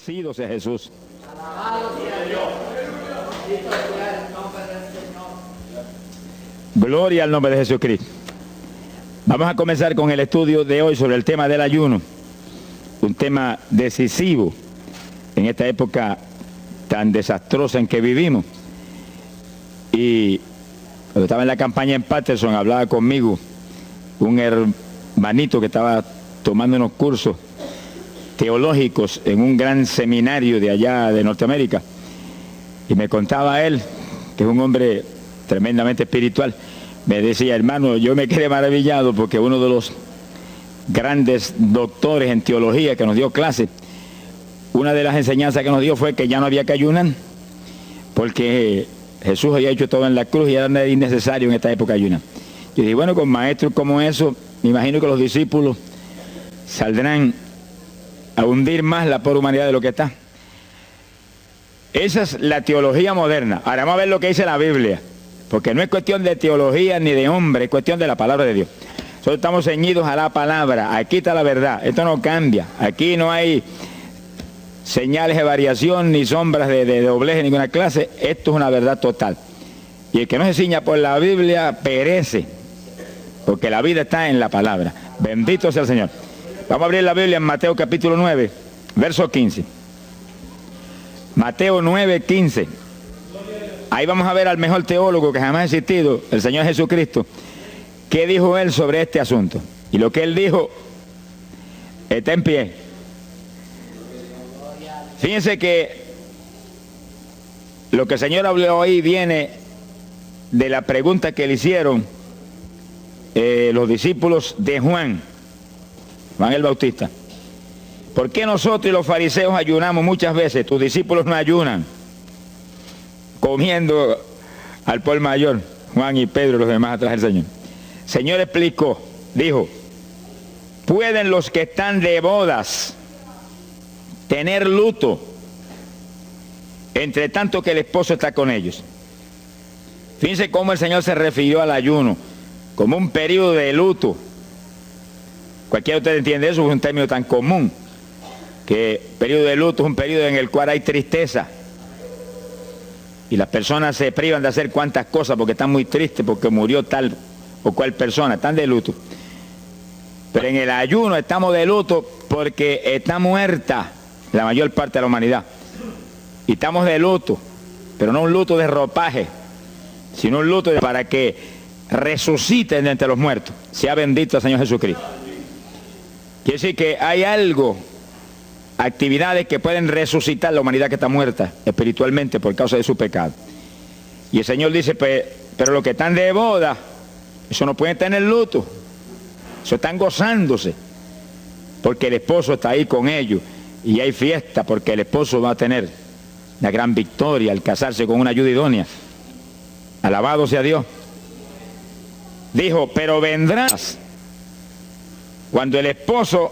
Bendecido sea Jesús. Gloria al nombre de Jesucristo. Vamos a comenzar con el estudio de hoy sobre el tema del ayuno. Un tema decisivo en esta época tan desastrosa en que vivimos. Y cuando estaba en la campaña en Patterson, hablaba conmigo un hermanito que estaba tomando unos cursos teológicos en un gran seminario de allá de Norteamérica, y me contaba él, que es un hombre tremendamente espiritual, me decía: hermano, yo me quedé maravillado porque uno de los grandes doctores en teología que nos dio clase, una de las enseñanzas que nos dio fue que ya no había que ayunar, porque Jesús había hecho todo en la cruz y era innecesario en esta época ayunar. Yo dije, bueno, con maestros como eso, me imagino que los discípulos saldrán a hundir más la pobre humanidad de lo que está. Esa es la teología moderna. Ahora vamos a ver lo que dice la Biblia, porque no es cuestión de teología ni de hombre, es cuestión de la palabra de Dios. Nosotros estamos ceñidos a la palabra, aquí está la verdad, esto no cambia, aquí no hay señales de variación ni sombras de doblez de ninguna clase, esto es una verdad total. Y el que no se ciña por la Biblia perece, porque la vida está en la palabra. Bendito sea el Señor. Vamos a abrir la Biblia en Mateo capítulo 9, verso 15. Mateo 9, 15. Ahí vamos a ver al mejor teólogo que jamás ha existido, el Señor Jesucristo. ¿Qué dijo Él sobre este asunto? Y lo que Él dijo está en pie. Fíjense que lo que el Señor habló ahí viene de la pregunta que le hicieron los discípulos de Juan el Bautista. ¿Por qué nosotros y los fariseos ayunamos muchas veces? Tus discípulos no ayunan, comiendo al por mayor, Juan y Pedro y los demás atrás del Señor. El Señor explicó, dijo: ¿pueden los que están de bodas tener luto entre tanto que el esposo está con ellos? Fíjense cómo el Señor se refirió al ayuno como un periodo de luto. Cualquiera de ustedes entiende eso, es un término tan común, que periodo de luto es un periodo en el cual hay tristeza y las personas se privan de hacer cuantas cosas porque están muy tristes porque murió tal o cual persona, están de luto. Pero en el ayuno estamos de luto porque está muerta la mayor parte de la humanidad, y estamos de luto, pero no un luto de ropaje, sino un luto para que resuciten de entre los muertos. Sea bendito el Señor Jesucristo. Quiere decir que hay algo, actividades que pueden resucitar la humanidad que está muerta espiritualmente por causa de su pecado. Y el Señor dice, pero los que están de boda, eso no pueden tener luto, eso están gozándose, porque el esposo está ahí con ellos, y hay fiesta porque el esposo va a tener la gran victoria al casarse con una ayuda idónea. Alabado sea Dios. Dijo, pero vendrás cuando el esposo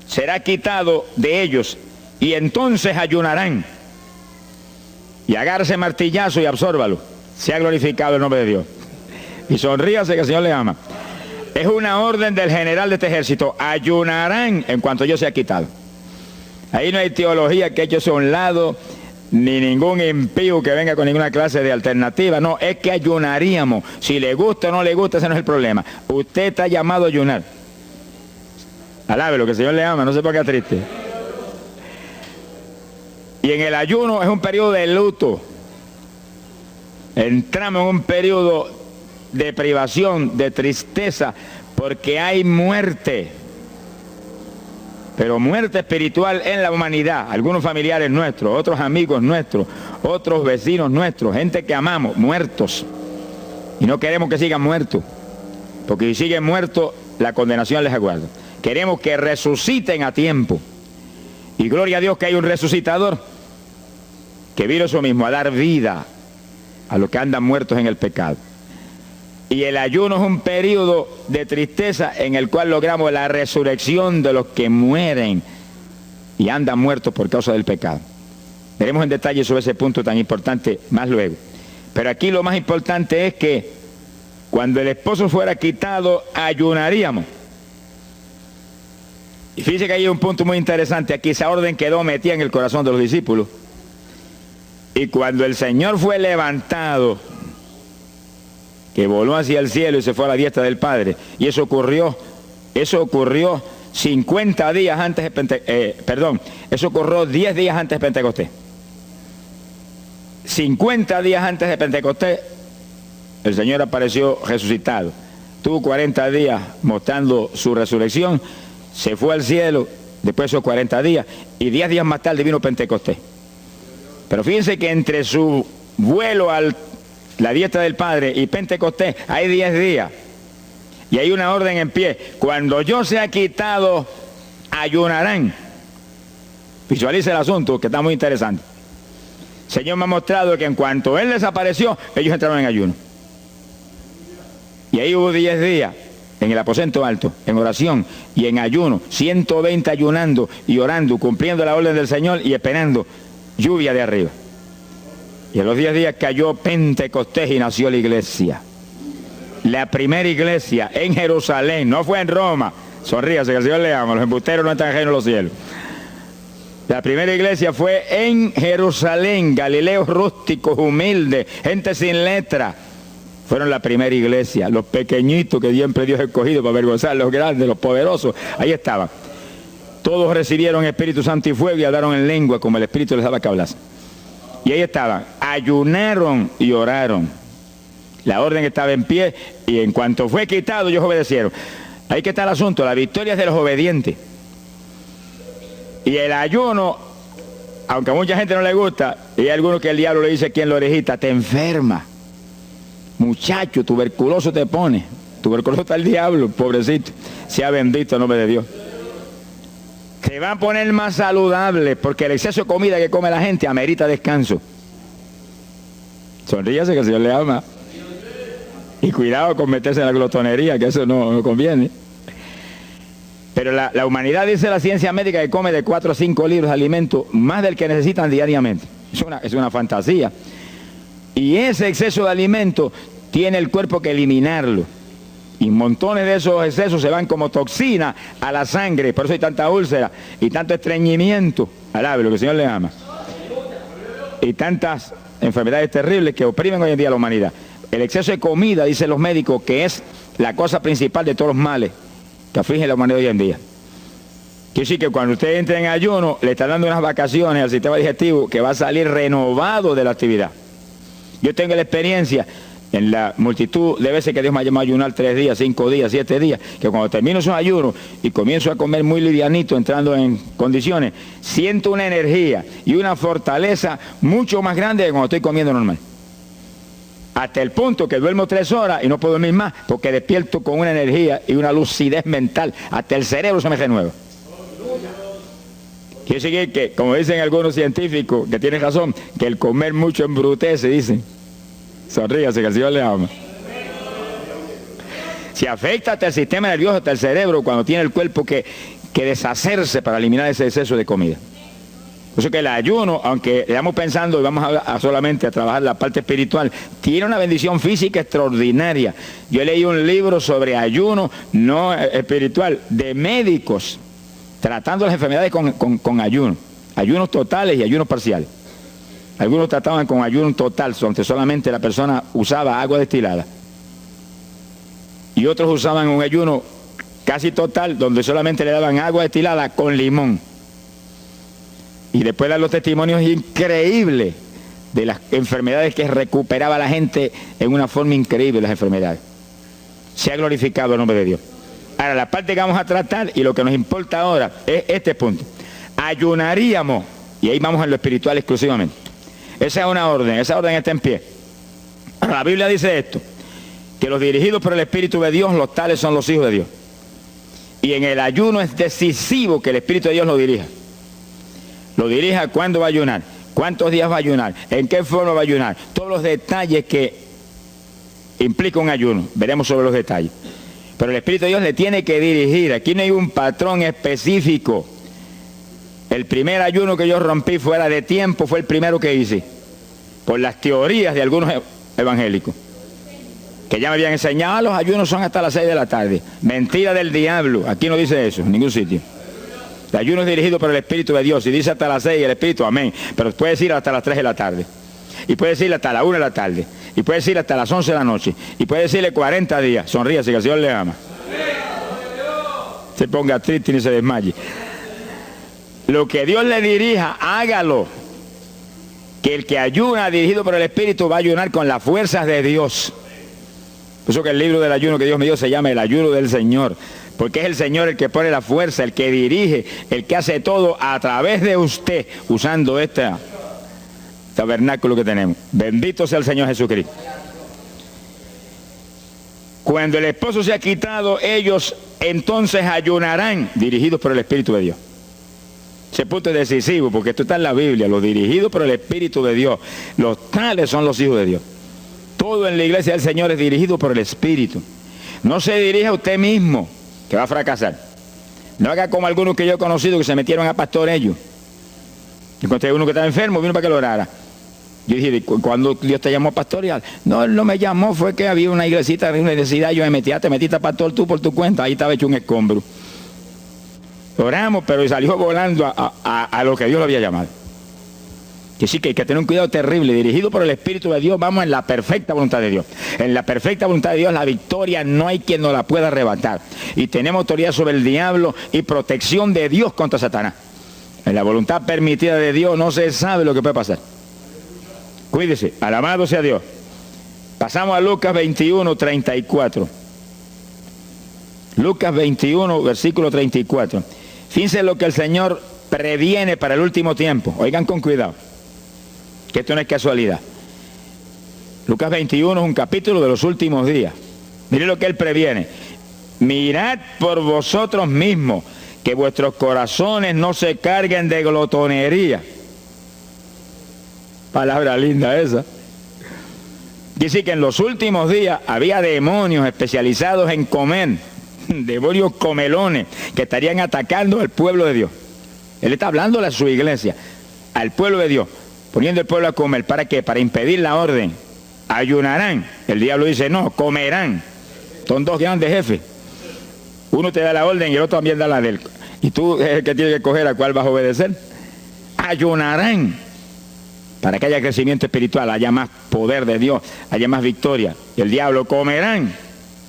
será quitado de ellos, y entonces ayunarán. Y agárrese martillazo y absórbalo. Sea glorificado el nombre de Dios. Y sonríase que el Señor le ama. Es una orden del general de este ejército. Ayunarán en cuanto yo sea quitado. Ahí no hay teología que eche a un lado, ni ningún impío que venga con ninguna clase de alternativa. No, es que ayunaríamos. Si le gusta o no le gusta, ese no es el problema. Usted está llamado a ayunar. Alabe lo que el Señor le ama, no se ponga triste. Y en el ayuno es un periodo de luto. Entramos en un periodo de privación, de tristeza, porque hay muerte. Pero muerte espiritual en la humanidad. Algunos familiares nuestros, otros amigos nuestros, otros vecinos nuestros, gente que amamos, muertos. Y no queremos que sigan muertos, porque si siguen muertos, la condenación les aguarda. Queremos que resuciten a tiempo. Y gloria a Dios que hay un resucitador que vino eso mismo, a dar vida a los que andan muertos en el pecado. Y el ayuno es un periodo de tristeza en el cual logramos la resurrección de los que mueren y andan muertos por causa del pecado. Veremos en detalle sobre ese punto tan importante más luego. Pero aquí lo más importante es que cuando el esposo fuera quitado, ayunaríamos. Y fíjense que hay un punto muy interesante aquí. Esa orden quedó metida en el corazón de los discípulos. Y cuando el Señor fue levantado, que voló hacia el cielo y se fue a la diestra del Padre, y eso ocurrió 50 días antes de Pentecostés, eso ocurrió 10 días antes de Pentecostés. 50 días antes de Pentecostés, el Señor apareció resucitado. Tuvo 40 días mostrando su resurrección, se fue al cielo después de esos 40 días, y 10 días más tarde vino Pentecostés. Pero fíjense que entre su vuelo a la diestra del Padre y Pentecostés hay 10 días. Y hay una orden en pie. Cuando yo sea quitado, ayunarán. Visualice el asunto, que está muy interesante. El Señor me ha mostrado que en cuanto Él desapareció, ellos entraron en ayuno. Y ahí hubo 10 días en el aposento alto, en oración y en ayuno. 120 ayunando y orando, cumpliendo la orden del Señor y esperando lluvia de arriba. Y en los 10 días cayó Pentecostés y nació la iglesia. La primera iglesia en Jerusalén, no fue en Roma. Sonríase, que el Señor le ama, los embusteros no están ajenos a los cielos. La primera iglesia fue en Jerusalén, galileos rústicos, humildes, gente sin letra. Fueron la primera iglesia, los pequeñitos que siempre Dios ha escogido para avergonzar a los grandes, los poderosos, ahí estaban. Todos recibieron Espíritu Santo y fuego y hablaron en lengua como el Espíritu les daba que hablasen. Y ahí estaban, ayunaron y oraron. La orden estaba en pie y en cuanto fue quitado ellos obedecieron. Ahí que está el asunto, la victoria es de los obedientes. Y el ayuno, aunque a mucha gente no le gusta, y hay algunos que el diablo le dice aquí en la orejita, te enferma. Muchacho, tuberculoso te pone. Tuberculoso está el diablo, pobrecito. Sea bendito el nombre de Dios. Se va a poner más saludable porque el exceso de comida que come la gente amerita descanso. Sonríase que el Señor le ama. Y cuidado con meterse en la glotonería, que eso no conviene. Pero la humanidad, dice la ciencia médica, que come de 4 a 5 libros de alimento, más del que necesitan diariamente. Es una fantasía. Y ese exceso de alimento tiene el cuerpo que eliminarlo. Y montones de esos excesos se van como toxina a la sangre. Por eso hay tanta úlcera y tanto estreñimiento. Alabe lo que el Señor le ama. Y tantas enfermedades terribles que oprimen hoy en día a la humanidad. El exceso de comida, dicen los médicos, que es la cosa principal de todos los males que afligen a la humanidad hoy en día. Quiere decir que cuando usted entra en ayuno, le está dando unas vacaciones al sistema digestivo que va a salir renovado de la actividad. Yo tengo la experiencia en la multitud de veces que Dios me ha llamado a ayunar 3 días, 5 días, 7 días, que cuando termino esos ayunos y comienzo a comer muy livianito, entrando en condiciones, siento una energía y una fortaleza mucho más grande que cuando estoy comiendo normal. Hasta el punto que duermo 3 horas y no puedo dormir más, porque despierto con una energía y una lucidez mental. Hasta el cerebro se me renueva. Quiere decir que, como dicen algunos científicos, que tienen razón, que el comer mucho embrutece, dicen. Sonríase, que el Señor le ama. Si afecta hasta el sistema nervioso, hasta el cerebro, cuando tiene el cuerpo que deshacerse para eliminar ese exceso de comida. Por eso que el ayuno, aunque estamos pensando y vamos solamente a trabajar la parte espiritual, tiene una bendición física extraordinaria. Yo leí un libro sobre ayuno no espiritual, de médicos, tratando las enfermedades con ayuno. Ayunos totales y ayunos parciales. Algunos trataban con ayuno total, donde solamente la persona usaba agua destilada. Y otros usaban un ayuno casi total, donde solamente le daban agua destilada con limón. Y después dan los testimonios increíbles de las enfermedades que recuperaba la gente en una forma increíble, las enfermedades. Se ha glorificado el nombre de Dios. Ahora, la parte que vamos a tratar y lo que nos importa ahora es este punto. Ayunaríamos, y ahí vamos en lo espiritual exclusivamente. Esa es una orden, esa orden está en pie. La Biblia dice esto, que los dirigidos por el Espíritu de Dios, los tales son los hijos de Dios. Y en el ayuno es decisivo que el Espíritu de Dios lo dirija. Lo dirija cuándo va a ayunar, cuántos días va a ayunar, en qué forma va a ayunar. Todos los detalles que implica un ayuno, veremos sobre los detalles. Pero el Espíritu de Dios le tiene que dirigir. Aquí no hay un patrón específico. El primer ayuno que yo rompí fuera de tiempo fue el primero que hice, por las teorías de algunos evangélicos, que ya me habían enseñado, los ayunos son hasta las 6 de la tarde. Mentira del diablo, aquí no dice eso, en ningún sitio. El ayuno es dirigido por el Espíritu de Dios. Y dice hasta las 6 el Espíritu, amén. Pero puede decir hasta las 3 de la tarde. Y puede decirle hasta la 1 de la tarde. Y puede decirle hasta las 11 de la noche. Y puede decirle 40 días. Sonríase que el Señor le ama. Se ponga triste y ni se desmaye. Lo que Dios le dirija, hágalo. Que el que ayuna dirigido por el Espíritu va a ayunar con las fuerzas de Dios. Por eso que el libro del ayuno que Dios me dio se llama el ayuno del Señor. Porque es el Señor el que pone la fuerza, el que dirige, el que hace todo a través de usted, usando este tabernáculo que tenemos. Bendito sea el Señor Jesucristo. Cuando el esposo se ha quitado, ellos entonces ayunarán, dirigidos por el Espíritu de Dios. Ese punto es decisivo, porque esto está en la Biblia, los dirigidos por el Espíritu de Dios. Los tales son los hijos de Dios. Todo en la iglesia del Señor es dirigido por el Espíritu. No se dirija a usted mismo, que va a fracasar. No haga como algunos que yo he conocido que se metieron a pastor ellos. Encontré uno que estaba enfermo, vino para que lo orara. Yo dije, ¿cuándo Dios te llamó a pastorear? No, él no me llamó, fue que había una iglesita, había una necesidad, yo me metí, te metiste a pastor tú por tu cuenta, ahí estaba hecho un escombro. Oramos, pero salió volando a lo que Dios lo había llamado. Que sí, que hay que tener un cuidado terrible, dirigido por el Espíritu de Dios, vamos en la perfecta voluntad de Dios. En la perfecta voluntad de Dios, la victoria no hay quien nos la pueda arrebatar. Y tenemos autoridad sobre el diablo y protección de Dios contra Satanás. En la voluntad permitida de Dios no se sabe lo que puede pasar. Cuídese, alabado sea Dios. Pasamos a Lucas 21, 34. Lucas 21, versículo 34. Fíjense lo que el Señor previene para el último tiempo. Oigan con cuidado, que esto no es casualidad. Lucas 21 es un capítulo de los últimos días. Miren lo que Él previene. Mirad por vosotros mismos, que vuestros corazones no se carguen de glotonería. Palabra linda esa. Dice que en los últimos días había demonios especializados en comer, demonios comelones que estarían atacando al pueblo de Dios. Él está hablando a su iglesia, al pueblo de Dios, poniendo el pueblo a comer. ¿Para qué? Para impedir la orden. Ayunarán. El diablo dice no, comerán. Son dos grandes jefes. Uno te da la orden y el otro también da la de él. Y tú es el que tiene que escoger a cuál vas a obedecer. Ayunarán. Para que haya crecimiento espiritual, haya más poder de Dios, haya más victoria. Y el diablo comerán,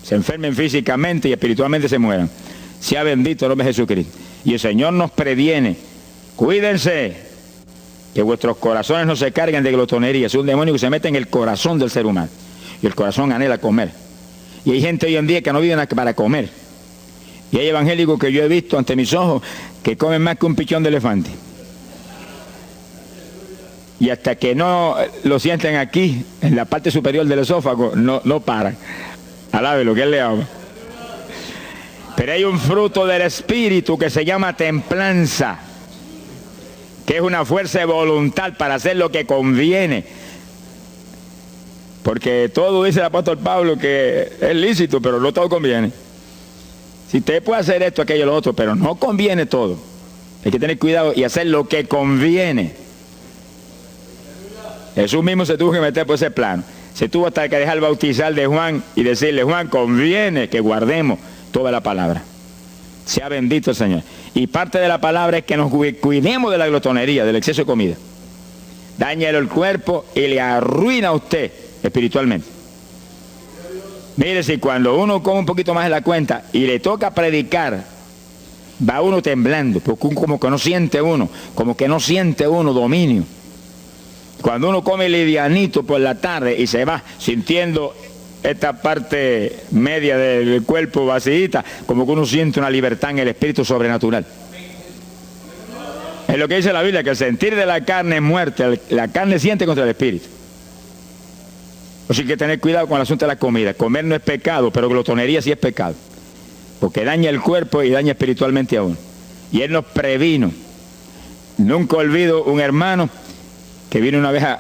se enfermen físicamente y espiritualmente se mueran. Sea bendito el nombre de Jesucristo. Y el Señor nos previene, cuídense, que vuestros corazones no se carguen de glotonería. Es un demonio que se mete en el corazón del ser humano. Y el corazón anhela comer. Y hay gente hoy en día que no vive para comer. Y hay evangélicos que yo he visto ante mis ojos que comen más que un pichón de elefante. Y hasta que no lo sienten aquí, en la parte superior del esófago, no paran. Alabe lo que Él le ama. Pero hay un fruto del Espíritu que se llama templanza, que es una fuerza de voluntad para hacer lo que conviene. Porque todo dice el apóstol Pablo que es lícito, pero no todo conviene. Si usted puede hacer esto, aquello, lo otro, pero no conviene todo. Hay que tener cuidado y hacer lo que conviene. Jesús mismo se tuvo que meter por ese plano. Se tuvo hasta que dejar bautizar de Juan y decirle, Juan, conviene que guardemos toda la palabra. Sea bendito el Señor. Y parte de la palabra es que nos cuidemos de la glotonería, del exceso de comida. Daña el cuerpo y le arruina a usted espiritualmente. Mire, si cuando uno come un poquito más de la cuenta y le toca predicar, va uno temblando, porque como que no siente uno dominio. Cuando uno come livianito por la tarde y se va sintiendo esta parte media del cuerpo vacíita, como que uno siente una libertad en el espíritu sobrenatural. Es lo que dice la Biblia, que el sentir de la carne es muerte, la carne siente contra el espíritu. Así que hay que tener cuidado con el asunto de la comida. Comer no es pecado, pero glotonería sí es pecado, porque daña el cuerpo y daña espiritualmente a uno. Y Él nos previno. Nunca olvido un hermano que vino una vez a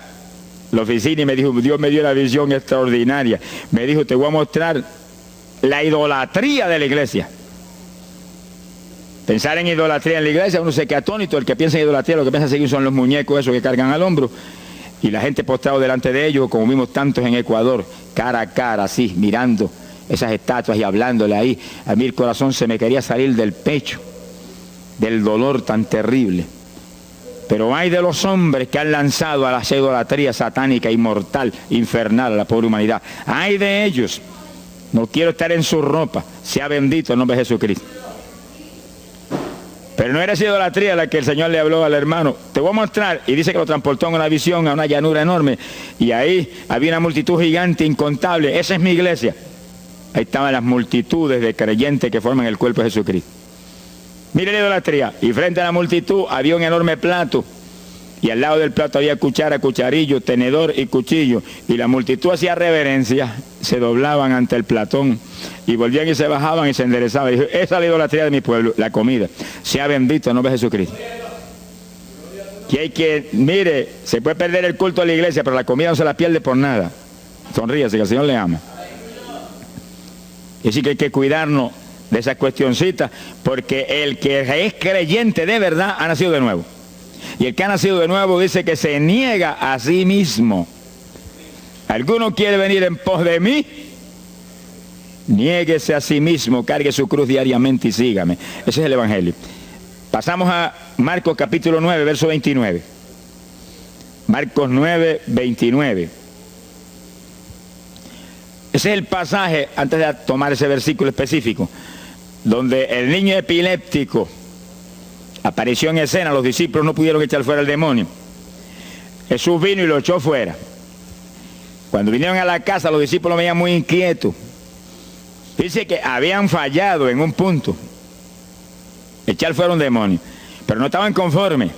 la oficina y me dijo, Dios me dio una visión extraordinaria. Me dijo, te voy a mostrar la idolatría de la iglesia. Pensar en idolatría en la iglesia, uno se queda atónito. El que piensa en idolatría, lo que piensa seguir son los muñecos esos que cargan al hombro. Y la gente postrado delante de ellos, como vimos tantos en Ecuador, cara a cara, así, mirando esas estatuas y hablándole ahí. A mí el corazón se me quería salir del pecho. del dolor tan terrible. Pero hay de los hombres que han lanzado a la idolatría satánica, inmortal, infernal a la pobre humanidad. Hay de ellos. No quiero estar en su ropa. Sea bendito el nombre de Jesucristo. Pero no era esa idolatría la que el Señor le habló al hermano. Te voy a mostrar. Y dice que lo transportó en una visión a una llanura enorme. Y ahí había una multitud gigante, incontable. Esa es mi iglesia. Ahí estaban las multitudes de creyentes que forman el cuerpo de Jesucristo. Mire la idolatría. Y frente a la multitud había un enorme plato. Y al lado del plato había cuchara, cucharillo, tenedor y cuchillo. Y la multitud hacía reverencia, se doblaban ante el platón. Y volvían y se bajaban y se enderezaban. Y dijo, esa es la idolatría de mi pueblo, la comida. Sea bendito el nombre de Jesucristo. Que hay que, mire, se puede perder el culto de la iglesia, pero la comida no se la pierde por nada. Sonríase, que el Señor le ama. Y así que hay que cuidarnos de esas cuestioncitas, porque el que es creyente de verdad ha nacido de nuevo. Y el que ha nacido de nuevo dice que se niega a sí mismo. ¿Alguno quiere venir en pos de mí? Niéguese a sí mismo, cargue su cruz diariamente y sígame. Ese es el Evangelio. Pasamos a Marcos capítulo 9, verso 29. Marcos 9, 29. Ese es el pasaje, antes de tomar ese versículo específico, donde el niño epiléptico apareció en escena. Los discípulos no pudieron echar fuera el demonio. Jesús vino y lo echó fuera. Cuando vinieron a la casa, los discípulos lo veían muy inquietos. Dice que habían fallado en un punto. Echar fuera un demonio. Pero no estaban conformes.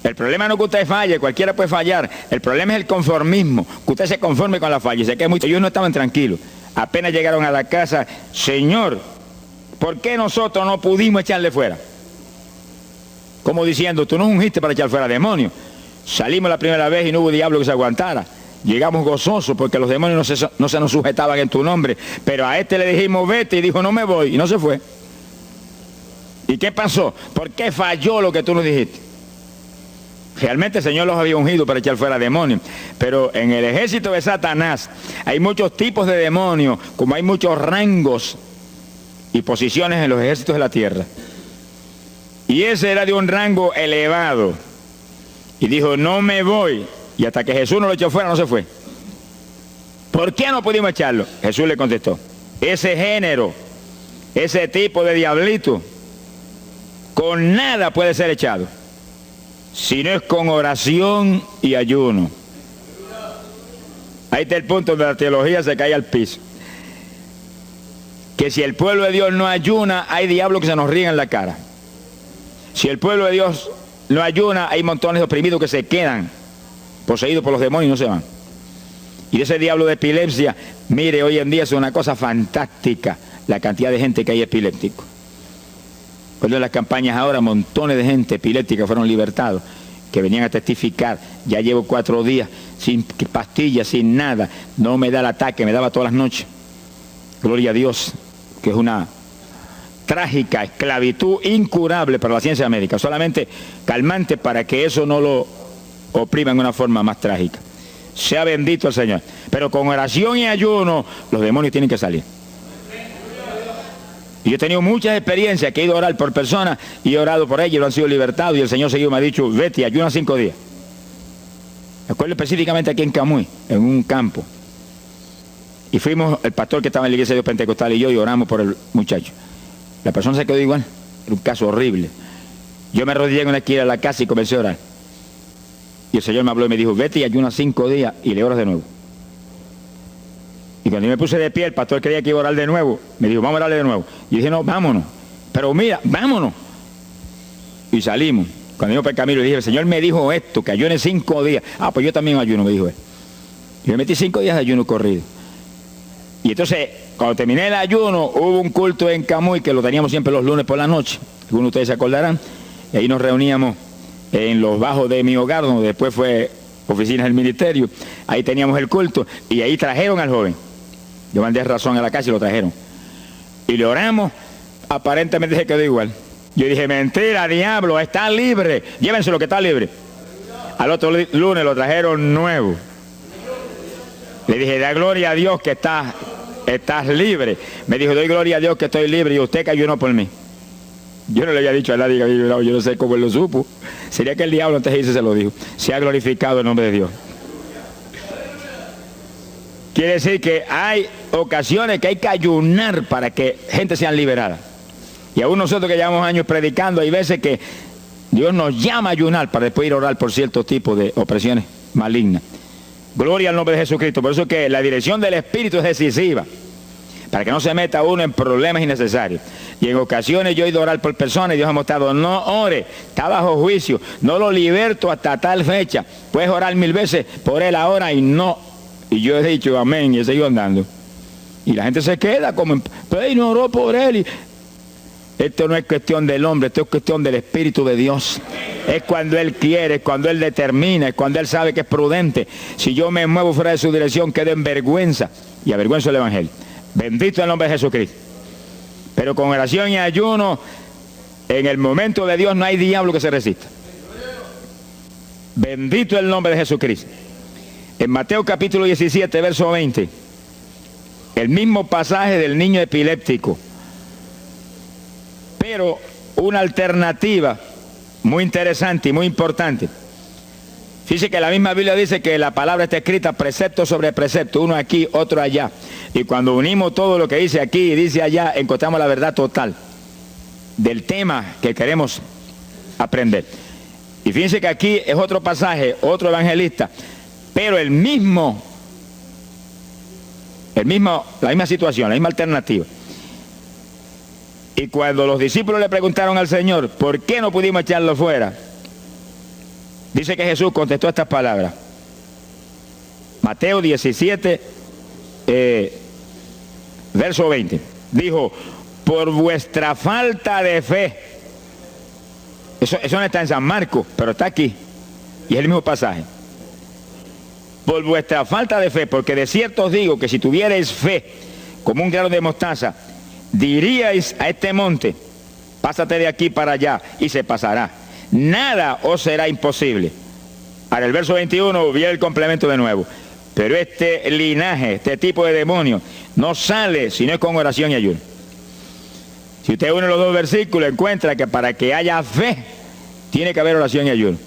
El problema no es que usted falle, cualquiera puede fallar. El problema es el conformismo, que usted se conforme con la falla. Sé que ellos no estaban tranquilos. Apenas llegaron a la casa, Señor, ¿por qué nosotros no pudimos echarle fuera? Como diciendo, tú nos ungiste para echar fuera demonios. Salimos la primera vez y no hubo diablo que se aguantara. Llegamos gozosos porque los demonios no se nos sujetaban en tu nombre. Pero a este le dijimos, vete, y dijo, no me voy, y no se fue. ¿Y qué pasó? ¿Por qué falló lo que tú nos dijiste? Realmente el Señor los había ungido para echar fuera demonios. Pero en el ejército de Satanás hay muchos tipos de demonios, como hay muchos rangos y posiciones en los ejércitos de la tierra. Y ese era de un rango elevado. Y dijo, no me voy. Y hasta que Jesús no lo echó fuera, no se fue. ¿Por qué no pudimos echarlo? Jesús le contestó, ese género, ese tipo de diablito, con nada puede ser echado, si no es con oración y ayuno. Ahí está el punto donde la teología se cae al piso. Que si el pueblo de Dios no ayuna, hay diablos que se nos ríen en la cara. Si el pueblo de Dios no ayuna, hay montones de oprimidos que se quedan poseídos por los demonios y no se van. Y ese diablo de epilepsia, mire, hoy en día es una cosa fantástica la cantidad de gente que hay epiléptico. Cuando en las campañas ahora, montones de gente epiléptica fueron libertados, que venían a testificar. Ya llevo 4 días sin pastillas, sin nada, no me da el ataque, me daba todas las noches. Gloria a Dios, que es una trágica esclavitud incurable para la ciencia médica, solamente calmante para que eso no lo oprima en una forma más trágica. Sea bendito el Señor. Pero con oración y ayuno, los demonios tienen que salir. Y yo he tenido muchas experiencias que he ido a orar por personas y he orado por ellos y lo han sido libertados, y el Señor seguido me ha dicho, vete, ayuna 5 días. Me acuerdo específicamente aquí en Camuy, en un campo. Y fuimos, el pastor que estaba en la iglesia de Dios Pentecostal y yo, y oramos por el muchacho. La persona se quedó igual. Era un caso horrible. Yo me arrodillé en una esquina de la casa y comencé a orar. Y el Señor me habló y me dijo, vete y ayuna 5 días y le oras de nuevo. Y cuando yo me puse de pie, el pastor creía que iba a orar de nuevo. Me dijo, vamos a orarle de nuevo. Y dije, no, vámonos. Pero mira, vámonos. Y salimos. Cuando yo por el camino le dije, el Señor me dijo esto, que ayune 5 días. Ah, pues yo también ayuno, me dijo él. Y me metí 5 días de ayuno corrido. Y entonces, cuando terminé el ayuno, hubo un culto en Camuy, que lo teníamos siempre los lunes por la noche. Algunos de ustedes se acordarán. Y ahí nos reuníamos en los bajos de mi hogar, donde después fue oficinas del ministerio. Ahí teníamos el culto y ahí trajeron al joven. Yo mandé razón a la casa y lo trajeron. Y le oramos, aparentemente se quedó igual. Yo dije, mentira, diablo, está libre. Llévense lo que está libre. Al otro lunes lo trajeron nuevo. Le dije, da gloria a Dios que estás libre. Me dijo, doy gloria a Dios que estoy libre y usted que ayunó por mí. Yo no le había dicho a nadie que había ayunado, yo no sé cómo él lo supo. Sería que el diablo antes de irse se lo dijo. Se ha glorificado el nombre de Dios. Quiere decir que hay ocasiones que hay que ayunar para que gente sea liberada. Y aún nosotros que llevamos años predicando, hay veces que Dios nos llama a ayunar para después ir a orar por ciertos tipos de opresiones malignas. Gloria al nombre de Jesucristo. Por eso es que la dirección del Espíritu es decisiva, para que no se meta uno en problemas innecesarios. Y en ocasiones yo he ido a orar por personas y Dios ha mostrado, no ore, está bajo juicio, no lo liberto hasta tal fecha. Puedes orar 1000 veces por él ahora y no. Y yo he dicho amén y he seguido andando. Y la gente se queda como, pero no oró por él. Y esto no es cuestión del hombre, esto es cuestión del Espíritu de Dios. Es cuando Él quiere, es cuando Él determina, es cuando Él sabe que es prudente. Si yo me muevo fuera de su dirección, quedo en vergüenza y avergüenzo el Evangelio. Bendito el nombre de Jesucristo. Pero con oración y ayuno, en el momento de Dios no hay diablo que se resista. Bendito el nombre de Jesucristo. En Mateo capítulo 17, verso 20, el mismo pasaje del niño epiléptico, pero una alternativa muy interesante y muy importante. Fíjese que la misma Biblia dice que la palabra está escrita precepto sobre precepto, uno aquí, otro allá. Y cuando unimos todo lo que dice aquí y dice allá, encontramos la verdad total del tema que queremos aprender. Y fíjense que aquí es otro pasaje, otro evangelista, pero la misma situación, la misma alternativa. Y cuando los discípulos le preguntaron al Señor, ¿por qué no pudimos echarlo fuera? Dice que Jesús contestó estas palabras. Mateo 17, verso 20. Dijo, por vuestra falta de fe. Eso no está en San Marcos, pero está aquí. Y es el mismo pasaje. Por vuestra falta de fe, porque de cierto os digo que si tuvierais fe como un grano de mostaza, diríais a este monte, pásate de aquí para allá, y se pasará. Nada os será imposible. Ahora el verso 21 viene el complemento de nuevo. Pero este linaje, este tipo de demonio, no sale si no es con oración y ayuno. Si usted une los dos versículos, encuentra que para que haya fe, tiene que haber oración y ayuno.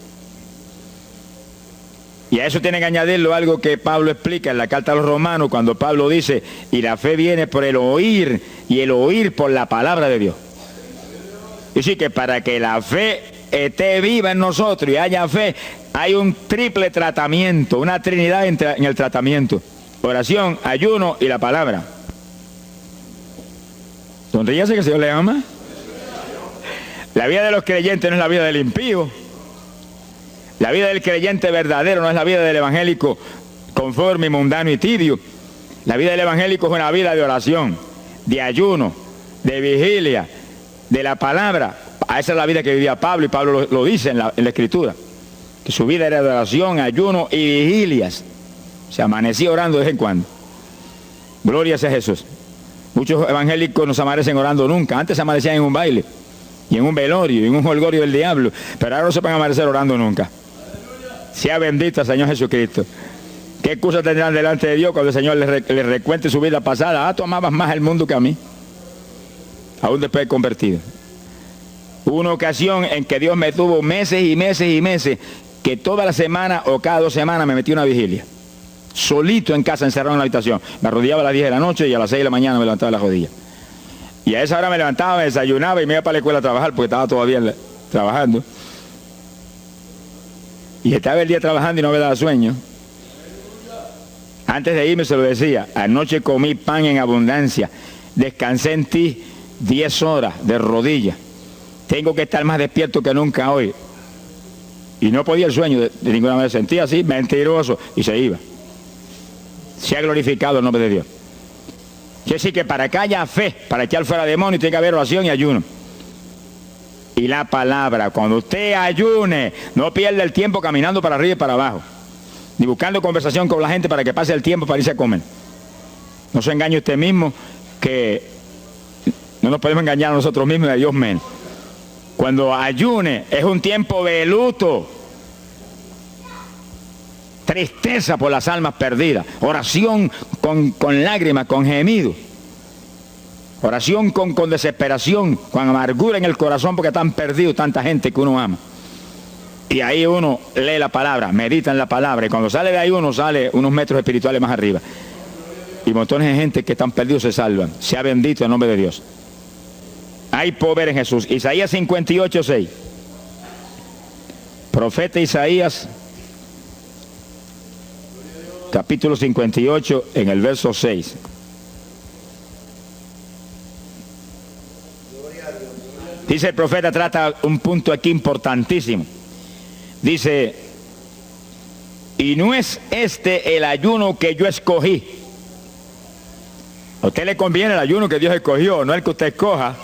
Y a eso tiene que añadirlo algo que Pablo explica en la carta a los Romanos, cuando Pablo dice, y la fe viene por el oír, y el oír por la palabra de Dios. Y sí que para que la fe esté viva en nosotros y haya fe, hay un triple tratamiento, una trinidad en el tratamiento. Oración, ayuno y la palabra. Sonríase que el Señor le ama. La vida de los creyentes no es la vida del impío. La vida del creyente verdadero no es la vida del evangélico conforme, mundano y tibio. La vida del evangélico es una vida de oración, de ayuno, de vigilia, de la palabra. Esa es la vida que vivía Pablo, y Pablo lo dice en la Escritura, que su vida era de oración, ayuno y vigilias. Se amanecía orando de vez en cuando. Gloria sea Jesús. Muchos evangélicos no se amanecen orando nunca. Antes se amanecían en un baile, y en un velorio, y en un jolgorio del diablo, pero ahora no se van a amanecer orando nunca. Sea bendito el Señor Jesucristo. ¿Qué excusa tendrán delante de Dios cuando el Señor les recuente su vida pasada? Ah, tú amabas más el mundo que a mí, aún después de convertido. Hubo una ocasión en que Dios me tuvo meses y meses y meses, que toda la semana o cada 2 semanas me metí una vigilia. Solito en casa, encerrado en la habitación. Me arrodillaba a las 10 de la noche y a las 6 de la mañana me levantaba las rodillas. Y a esa hora me levantaba, me desayunaba y me iba para la escuela a trabajar, porque estaba todavía trabajando. Y estaba el día trabajando y no me daba sueño. Antes de irme se lo decía, anoche comí pan en abundancia, descansé en ti 10 horas de rodillas. Tengo que estar más despierto que nunca hoy. Y no podía el sueño de ninguna manera. Sentía así, mentiroso, y se iba. Se ha glorificado el nombre de Dios. Quiere decir que para que haya fe, para echar fuera demonios, tiene que haber oración y ayuno. Y la palabra, cuando usted ayune, no pierda el tiempo caminando para arriba y para abajo, ni buscando conversación con la gente para que pase el tiempo para irse a comer. No se engañe usted mismo, que no nos podemos engañar a nosotros mismos y a Dios menos. Cuando ayune es un tiempo de luto, tristeza por las almas perdidas, oración con lágrimas, con gemidos. Oración con desesperación, con amargura en el corazón porque están perdidos tanta gente que uno ama. Y ahí uno lee la palabra, medita en la palabra, y cuando sale de ahí uno sale unos metros espirituales más arriba. Y montones de gente que están perdidos se salvan. Sea bendito el nombre de Dios. Hay poder en Jesús. Isaías 58:6. Profeta Isaías, capítulo 58, en el verso 6. Dice el profeta, trata un punto aquí importantísimo. Dice, y no es este el ayuno que yo escogí. A usted le conviene el ayuno que Dios escogió, no el que usted escoja.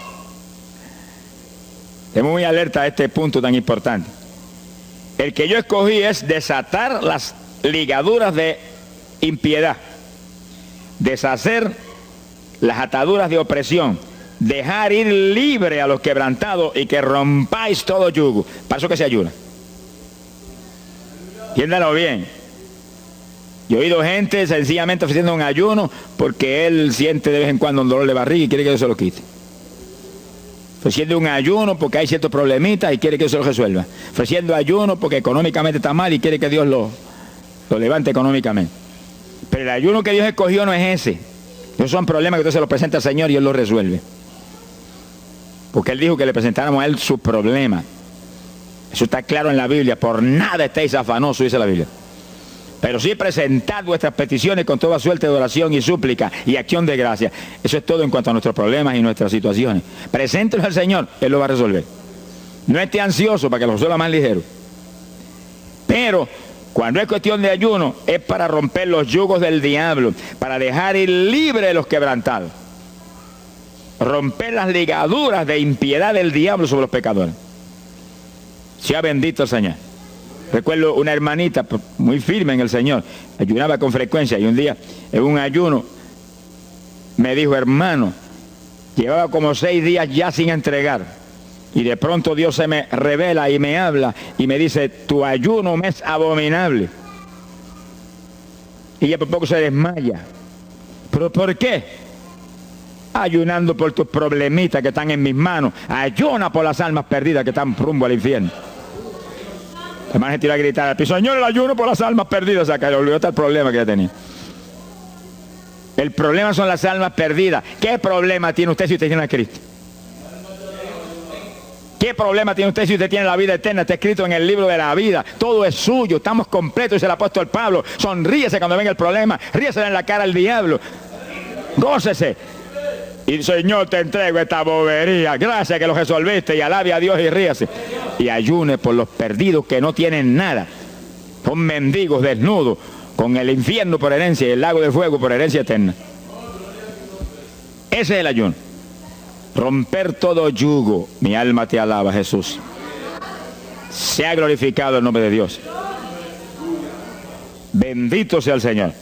Estemos muy alerta a este punto tan importante. El que yo escogí es desatar las ligaduras de impiedad, deshacer las ataduras de opresión, dejar ir libre a los quebrantados y que rompáis todo yugo. Para eso que se ayuna. Entiéndalo bien. Yo he oído gente sencillamente ofreciendo un ayuno porque él siente de vez en cuando un dolor de barriga y quiere que Dios se lo quite. Ofreciendo un ayuno porque hay ciertos problemitas y quiere que Dios se lo resuelva. Ofreciendo ayuno porque económicamente está mal y quiere que Dios lo levante económicamente. Pero el ayuno que Dios escogió no es ese. Esos son problemas que usted se los presenta al Señor y Él los resuelve. Porque Él dijo que le presentáramos a Él sus problemas. Eso está claro en la Biblia. Por nada estéis afanosos, dice la Biblia. Pero sí presentad vuestras peticiones con toda suerte de oración y súplica y acción de gracia. Eso es todo en cuanto a nuestros problemas y nuestras situaciones. Preséntelos al Señor, Él lo va a resolver. No esté ansioso para que lo resuelva más ligero. Pero cuando es cuestión de ayuno, es para romper los yugos del diablo, para dejar ir libre a los quebrantados. Romper las ligaduras de impiedad del diablo sobre los pecadores. Sea bendito el Señor. Recuerdo una hermanita muy firme en el Señor, ayunaba con frecuencia y un día en un ayuno me dijo, hermano, llevaba como 6 días ya sin entregar y de pronto Dios se me revela y me habla y me dice, tu ayuno me es abominable. Y ella por poco se desmaya. ¿Pero por qué? Ayunando por tus problemitas que están en mis manos. Ayuna por las almas perdidas que están rumbo al infierno. La hermana se tiró a gritar al piso, Señor, el ayuno por las almas perdidas. O sea, que le olvidó hasta el problema que ella tenía. El problema son las almas perdidas. ¿Qué problema tiene usted si usted tiene a Cristo? ¿Qué problema tiene usted si usted tiene la vida eterna? Está escrito en el libro de la vida. Todo es suyo. Estamos completos, dice el apóstol Pablo. Sonríese cuando venga el problema. Ríese en la cara al diablo. Gócese. Y Señor, te entrego esta bobería. Gracias que lo resolviste. Y alabe a Dios y ríase. Y ayune por los perdidos que no tienen nada. Son mendigos desnudos, con el infierno por herencia y el lago de fuego por herencia eterna. Ese es el ayuno. Romper todo yugo. Mi alma te alaba, Jesús. Sea glorificado el nombre de Dios. Bendito sea el Señor.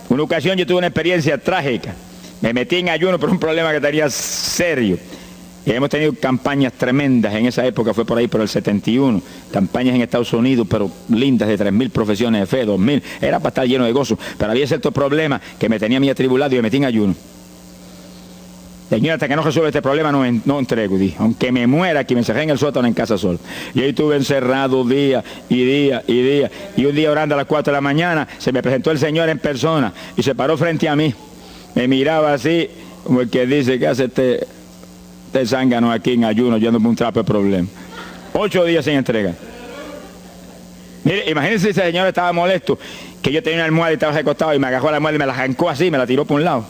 Una ocasión yo tuve una experiencia trágica. Me metí en ayuno por un problema que tenía serio. Y hemos tenido campañas tremendas. En esa época fue por ahí, por el 71. Campañas en Estados Unidos, pero lindas, de 3.000 profesiones de fe, 2.000. Era para estar lleno de gozo. Pero había ciertos problemas que me tenía a mí atribulado y me metí en ayuno. Señor, hasta que no resuelva este problema no entrego. Dije, aunque me muera aquí, me encerré en el sótano en casa solo. Y ahí estuve encerrado día y día y día. Y un día orando a las 4 de la mañana, se me presentó el Señor en persona y se paró frente a mí. Me miraba así, como el que dice, ¿qué hace este zángano aquí en ayuno, yéndome un trapo de problema? 8 días sin entrega. Mire, imagínense si ese señor estaba molesto, que yo tenía una almohada y estaba recostado y me agarró la almohada y me la arrancó así, me la tiró por un lado.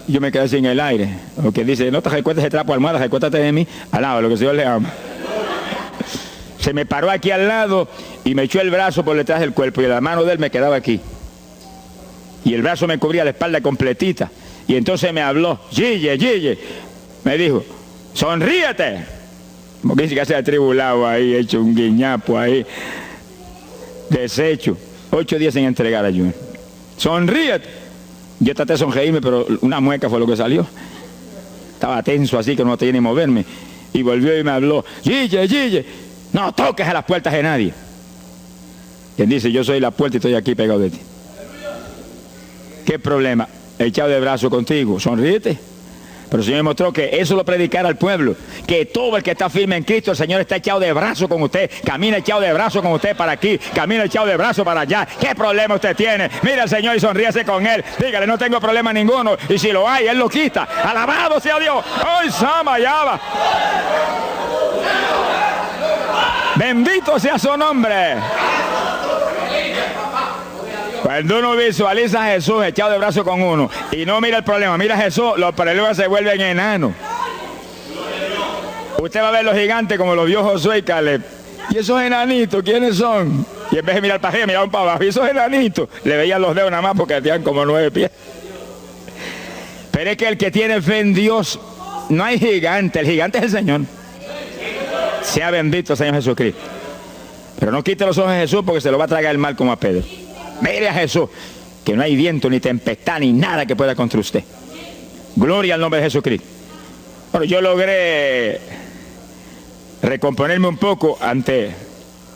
Y yo me quedé sin el aire. O que dice, no te recuestes ese trapo de almohada, recuéstate de mí, al lado, lo que el Señor le ama. Se me paró aquí al lado y me echó el brazo por detrás del cuerpo y la mano de él me quedaba aquí. Y el brazo me cubría la espalda completita. Y entonces me habló, Gille, me dijo, sonríete. Como que dice que se ha atribulado ahí, hecho un guiñapo ahí, deshecho. 8 días sin entregar ayuno. Sonríete. Yo traté de sonreírme, pero una mueca fue lo que salió. Estaba tenso así que no tenía ni moverme. Y volvió y me habló, Gille, no toques a las puertas de nadie. Quien dice, yo soy la puerta y estoy aquí pegado de ti. ¿Qué problema? Echado de brazo contigo, sonríete. Pero el Señor me mostró que eso lo predicara al pueblo, que todo el que está firme en Cristo, el Señor está echado de brazo con usted, camina echado de brazo con usted para aquí, camina echado de brazo para allá. ¿Qué problema usted tiene? Mira al Señor y sonríese con Él, dígale, no tengo problema ninguno, y si lo hay, Él lo quita. Alabado sea Dios. ¡Ay, Sama, Yaba! Bendito sea su nombre. Cuando uno visualiza a Jesús echado de brazo con uno y no mira el problema, mira a Jesús, los problemas se vuelven enanos. Usted va a ver los gigantes como los vio Josué y Caleb. ¿Y esos enanitos quiénes son? Y en vez de mirar para arriba, miraban para abajo. ¿Y esos enanitos? Le veían los dedos nada más porque tenían como 9 pies. Pero es que el que tiene fe en Dios, no hay gigante, el gigante es el Señor. Sea bendito el Señor Jesucristo. Pero no quite los ojos de Jesús porque se lo va a tragar el mal como a Pedro. Mire a Jesús, que no hay viento, ni tempestad, ni nada que pueda contra usted. Gloria al nombre de Jesucristo. Bueno, yo logré recomponerme un poco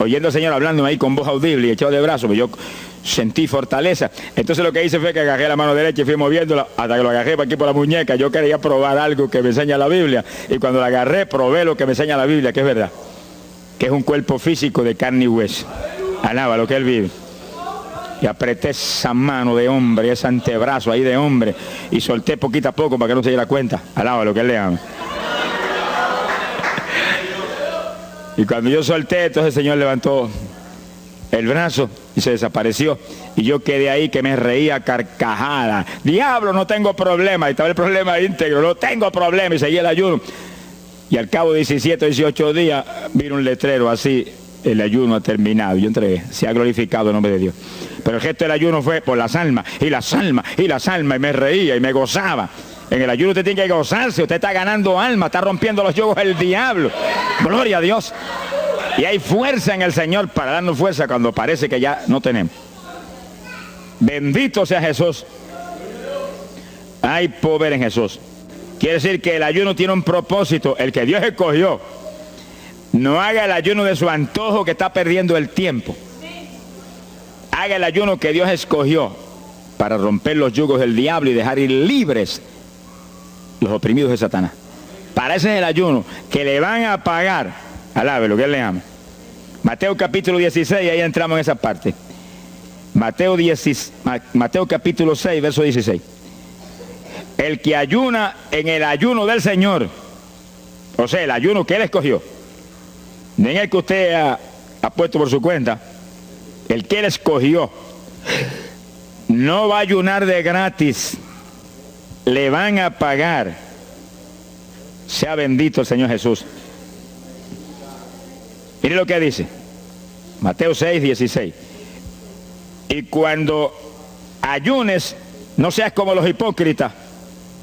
oyendo al Señor hablando ahí con voz audible y echado de brazos, pues yo sentí fortaleza. Entonces lo que hice fue que agarré la mano derecha y fui moviéndola hasta que lo agarré por aquí por la muñeca. Yo quería probar algo que me enseña la Biblia, y cuando la agarré probé lo que me enseña la Biblia, que es verdad, que es un cuerpo físico de carne y hueso. Alaba lo que Él vive. Y apreté esa mano de hombre, ese antebrazo ahí de hombre, y solté poquito a poco para que no se diera cuenta. Alaba lo que Él le ama. Y cuando yo solté, entonces el Señor levantó el brazo y se desapareció. Y yo quedé ahí que me reía carcajada. Diablo, no tengo problema. Y estaba el problema íntegro, no tengo problema. Y seguí el ayuno. Y al cabo de 17 o 18 días, vino un letrero así: el ayuno ha terminado. Y yo entregué, se ha glorificado el nombre de Dios. Pero el gesto del ayuno fue por las almas, y las almas, y las almas, y me reía y me gozaba. En el ayuno usted tiene que gozarse, usted está ganando alma, está rompiendo los yugos del diablo. Gloria a Dios. Y hay fuerza en el Señor para darnos fuerza cuando parece que ya no tenemos. Bendito sea Jesús. Hay poder en Jesús. Quiere decir que el ayuno tiene un propósito, el que Dios escogió. No haga el ayuno de su antojo, que está perdiendo el tiempo. Haga el ayuno que Dios escogió para romper los yugos del diablo y dejar ir libres los oprimidos de Satanás. Para ese es el ayuno que le van a pagar. Alabe lo que Él le ama. Mateo capítulo 16, ahí entramos en esa parte. Mateo capítulo 6, verso 16. El que ayuna en el ayuno del Señor, o sea, el ayuno que Él escogió, no en el que usted ha puesto por su cuenta, el que Él escogió, no va a ayunar de gratis, le van a pagar. Sea bendito el Señor Jesús. Mire lo que dice Mateo 6, 16. Y cuando ayunes, no seas como los hipócritas.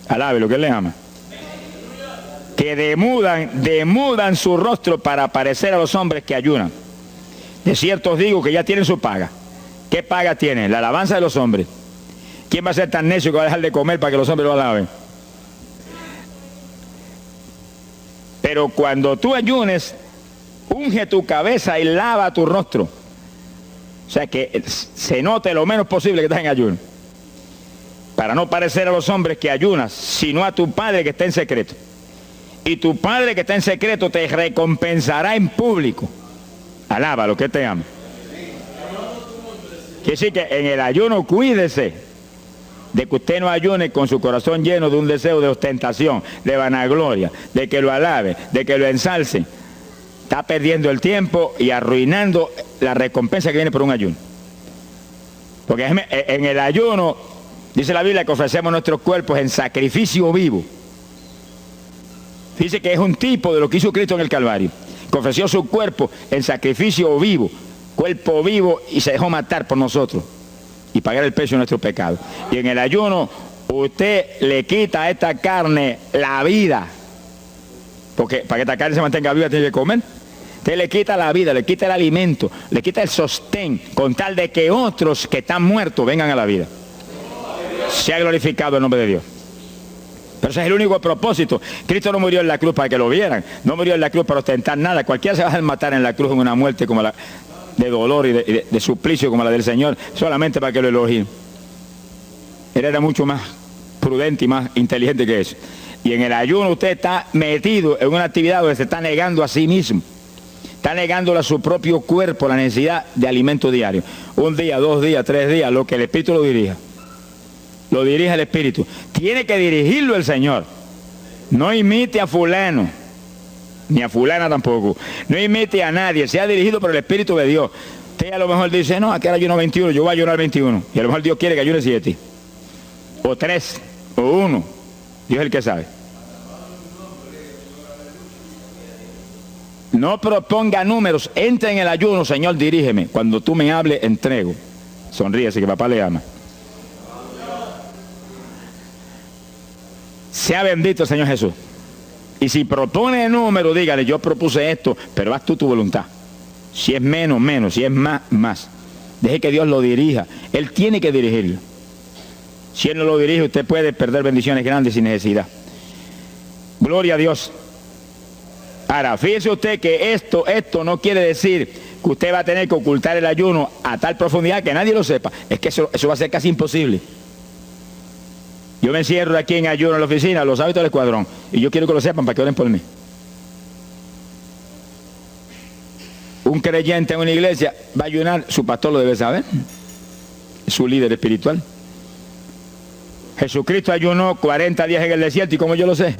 Alabe lo que Él le ama. Que demudan su rostro para parecer a los hombres que ayunan. De cierto os digo que ya tienen su paga. ¿Qué paga tienen? La alabanza de los hombres. ¿Quién va a ser tan necio que va a dejar de comer para que los hombres lo alaben? Pero cuando tú ayunes, unge tu cabeza y lava tu rostro. O sea, que se note lo menos posible que estás en ayuno. Para no parecer a los hombres que ayunas, sino a tu Padre que está en secreto. Y tu Padre que está en secreto te recompensará en público. Alaba lo que te ama. Quiere decir que en el ayuno cuídese de que usted no ayune con su corazón lleno de un deseo de ostentación, de vanagloria, de que lo alabe, de que lo ensalce. Está perdiendo el tiempo y arruinando la recompensa que viene por un ayuno. Porque en el ayuno, dice la Biblia, que ofrecemos nuestros cuerpos en sacrificio vivo. Dice que es un tipo de lo que hizo Cristo en el Calvario, que ofreció su cuerpo en sacrificio vivo, cuerpo vivo, y se dejó matar por nosotros y pagar el precio de nuestro pecado. Y en el ayuno usted le quita a esta carne la vida, porque para que esta carne se mantenga viva tiene que comer. Usted le quita la vida, le quita el alimento, le quita el sostén, con tal de que otros que están muertos vengan a la vida. Se ha glorificado el nombre de Dios. Pero ese es el único propósito. Cristo no murió en la cruz para que lo vieran, no murió en la cruz para ostentar nada. Cualquiera se va a matar en la cruz en una muerte como la de dolor y de suplicio como la del Señor, solamente para que lo elogien. Él era mucho más prudente y más inteligente que eso. Y en el ayuno usted está metido en una actividad donde se está negando a sí mismo. Está negándole a su propio cuerpo la necesidad de alimento diario. Un día, 2 días, 3 días, lo que el Espíritu lo dirija. Lo dirige el Espíritu. Tiene que dirigirlo el Señor. No imite a fulano, ni a fulana tampoco. No imite a nadie, sea dirigido por el Espíritu de Dios. Usted a lo mejor dice, no, aquí ayuno 21, yo voy a ayunar 21. Y a lo mejor Dios quiere que ayune 7. O 3, o 1. Dios es el que sabe. No proponga números, entra en el ayuno, Señor, dirígeme. Cuando tú me hables, entrego. Sonríese que papá le ama. Sea bendito el Señor Jesús. Y si propone número, dígale, yo propuse esto, pero haz tú tu voluntad. Si es menos, menos. Si es más, más. Deje que Dios lo dirija. Él tiene que dirigirlo. Si Él no lo dirige, usted puede perder bendiciones grandes sin necesidad. Gloria a Dios. Ahora, fíjese usted que esto no quiere decir que usted va a tener que ocultar el ayuno a tal profundidad que nadie lo sepa. Es que eso va a ser casi imposible. Yo me encierro aquí en ayuno en la oficina, los hábitos del escuadrón, y yo quiero que lo sepan para que oren por mí. Un creyente en una iglesia va a ayunar, su pastor lo debe saber, es su líder espiritual. Jesucristo ayunó 40 días en el desierto, ¿y cómo yo lo sé?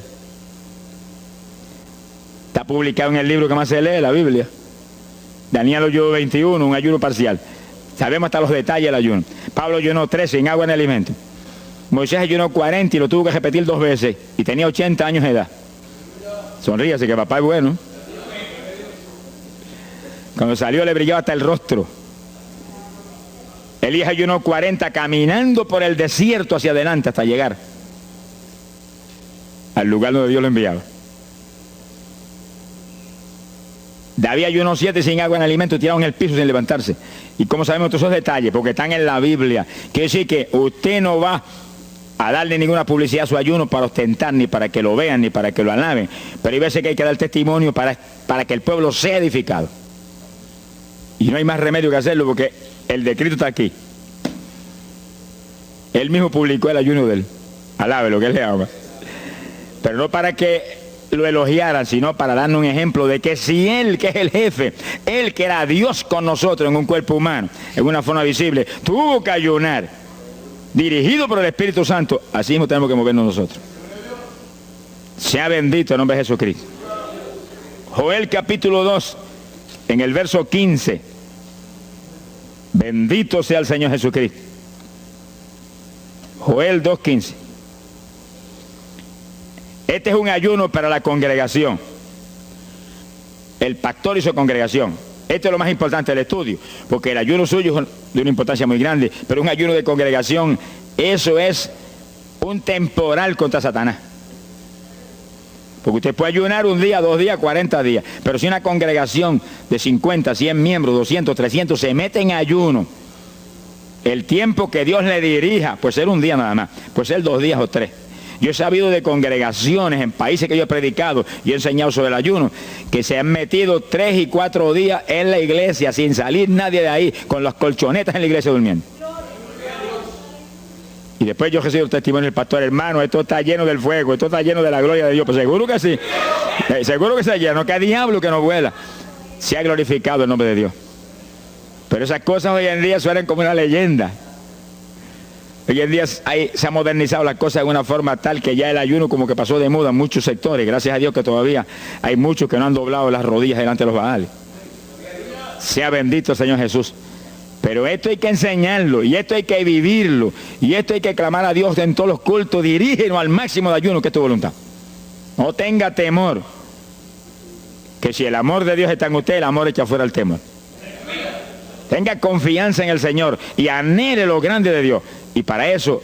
Está publicado en el libro que más se lee, la Biblia. Daniel ayunó 21, un ayuno parcial. Sabemos hasta los detalles del ayuno. Pablo ayunó 13 sin agua ni alimento. Moisés ayunó 40 y lo tuvo que repetir 2 veces. Y tenía 80 años de edad. Sonríase que papá es bueno. Cuando salió le brillaba hasta el rostro. Elías ayunó 40 caminando por el desierto hacia adelante hasta llegar al lugar donde Dios lo enviaba. David ayunó 7 sin agua ni alimento, tirado en el piso sin levantarse. ¿Y cómo sabemos todos esos detalles? Porque están en la Biblia. Quiere decir que usted no va a darle ninguna publicidad a su ayuno para ostentar, ni para que lo vean, ni para que lo alaben. Pero hay veces que hay que dar testimonio para que el pueblo sea edificado. Y no hay más remedio que hacerlo porque el decreto está aquí. Él mismo publicó el ayuno de él. Alabe lo que él le ama. Pero no para que lo elogiaran, sino para darnos un ejemplo de que si Él, que es el jefe, Él que era Dios con nosotros en un cuerpo humano, en una forma visible, tuvo que ayunar, dirigido por el Espíritu Santo, así mismo tenemos que movernos nosotros. Sea bendito el nombre de Jesucristo. Joel capítulo 2, en el verso 15. Bendito sea el Señor Jesucristo. Joel 2:15. Este es un ayuno para la congregación. El pastor y su congregación. Esto es lo más importante del estudio, porque el ayuno suyo es de una importancia muy grande, pero un ayuno de congregación, eso es un temporal contra Satanás. Porque usted puede ayunar 1 día, 2 días, 40 días, pero si una congregación de 50, 100 miembros, 200, 300 se mete en ayuno, el tiempo que Dios le dirija, puede ser 1 día nada más, puede ser 2 días o 3. Yo he sabido de congregaciones en países que yo he predicado y he enseñado sobre el ayuno, que se han metido 3 y 4 días en la iglesia sin salir nadie de ahí, con las colchonetas en la iglesia durmiendo. Y después yo recibo el testimonio del pastor, hermano, esto está lleno del fuego, esto está lleno de la gloria de Dios. Pues seguro que sí, seguro que está lleno, que hay diablo que no vuela. Se ha glorificado el nombre de Dios. Pero esas cosas hoy en día suenan como una leyenda. Hoy en día se ha modernizado las cosas de una forma tal que ya el ayuno como que pasó de moda en muchos sectores. Gracias a Dios que todavía hay muchos que no han doblado las rodillas delante de los Baales. Sea bendito el Señor Jesús. Pero esto hay que enseñarlo, y esto hay que vivirlo, y esto hay que clamar a Dios en todos los cultos. Dirígenos al máximo de ayuno, que es tu voluntad. No tenga temor, que si el amor de Dios está en usted, el amor echa fuera el temor. Tenga confianza en el Señor y anhele lo grande de Dios. Y para eso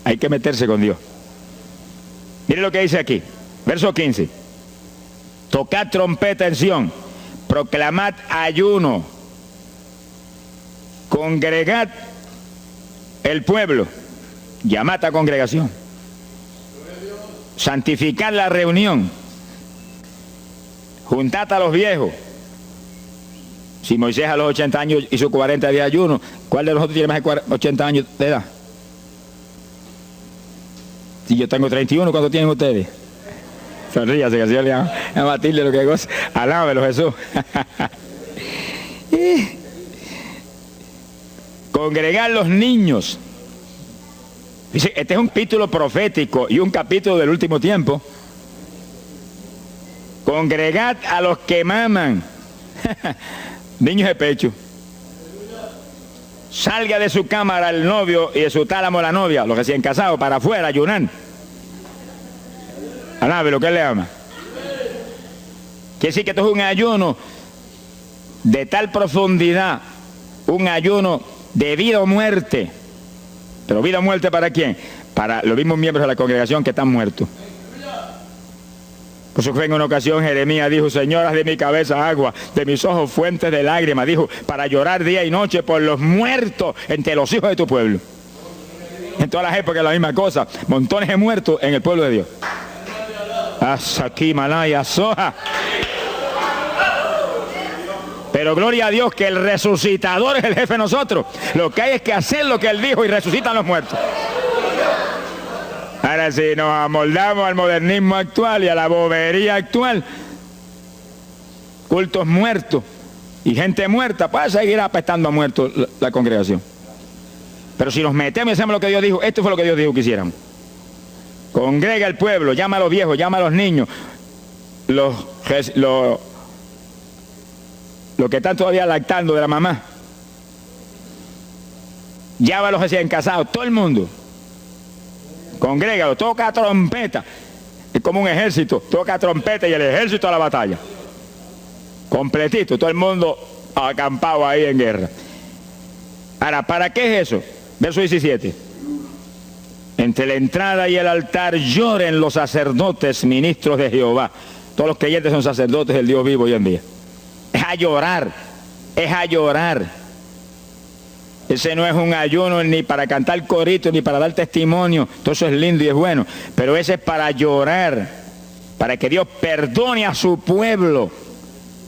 hay que meterse con Dios. Mire lo que dice aquí, verso 15. Tocad trompeta en Sión, proclamad ayuno, congregad el pueblo, llamad a congregación, santificad la reunión, juntad a los viejos. Si Moisés a los 80 años hizo 40 días de ayuno, ¿cuál de nosotros tiene más de 80 años de edad? Si yo tengo 31, ¿cuánto tienen ustedes? Sonríase, que el Señor le ama a Matilde lo que goza. Alábelo, Jesús. Congregar los niños. Dice, este es un capítulo profético y un capítulo del último tiempo. Congregad a los que maman. Niños de pecho. Salga de su cámara el novio y de su tálamo la novia, los recién casados, para afuera, ayunar. Alabe lo que él le ama. Quiere decir que esto es un ayuno de tal profundidad, un ayuno de vida o muerte. Pero vida o muerte ¿para quién? Para los mismos miembros de la congregación que están muertos. Por eso fue en una ocasión Jeremías dijo, Señor, haz de mi cabeza agua, de mis ojos fuentes de lágrimas, dijo, para llorar día y noche por los muertos entre los hijos de tu pueblo. En todas las épocas la misma cosa, montones de muertos en el pueblo de Dios. Asaki Malaya Soja. Pero gloria a Dios que el resucitador es el jefe de nosotros. Lo que hay es que hacer lo que él dijo y resucitan los muertos. Ahora si nos amoldamos al modernismo actual y a la bobería actual, cultos muertos y gente muerta, puede seguir apestando a muertos la congregación. Pero si nos metemos y hacemos lo que Dios dijo, esto fue lo que Dios dijo que hiciéramos. Congrega el pueblo, llama a los viejos, llama a los niños, los que están todavía lactando de la mamá. Llama a los recién casados, todo el mundo. Congrégalo, toca trompeta. Es como un ejército, toca trompeta y el ejército a la batalla. Completito, todo el mundo acampado ahí en guerra. Ahora, ¿para qué es eso? Verso 17. Entre la entrada y el altar lloren los sacerdotes, ministros de Jehová. Todos los creyentes son sacerdotes del Dios vivo hoy en día. Es a llorar, es a llorar. Ese no es un ayuno ni para cantar corito, ni para dar testimonio. Todo eso es lindo y es bueno. Pero ese es para llorar, para que Dios perdone a su pueblo.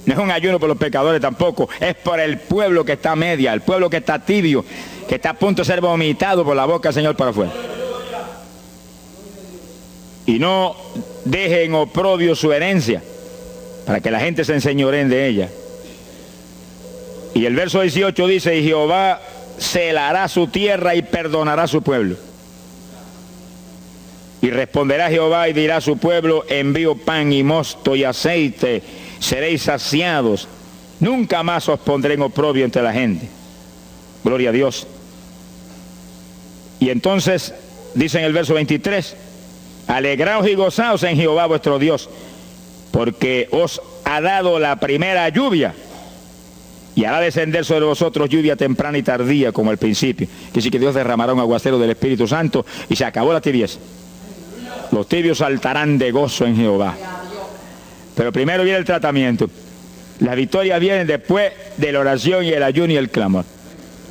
No es un ayuno por los pecadores tampoco. Es por el pueblo que está a media, el pueblo que está tibio, que está a punto de ser vomitado por la boca del Señor para afuera. Y no dejen oprobio su herencia, para que la gente se enseñoreen de ella. Y el verso 18 dice, y Jehová celará su tierra y perdonará a su pueblo. Y responderá Jehová y dirá a su pueblo, envío pan y mosto y aceite, seréis saciados. Nunca más os pondré en oprobio entre la gente. Gloria a Dios. Y entonces, dice en el verso 23, alegraos y gozaos en Jehová vuestro Dios, porque os ha dado la primera lluvia, y hará descender sobre vosotros lluvia temprana y tardía como al principio. Quiere decir que Dios derramará un aguacero del Espíritu Santo y se acabó la tibieza. Los tibios saltarán de gozo en Jehová. Pero primero viene el tratamiento. Las victorias vienen después de la oración y el ayuno y el clamor.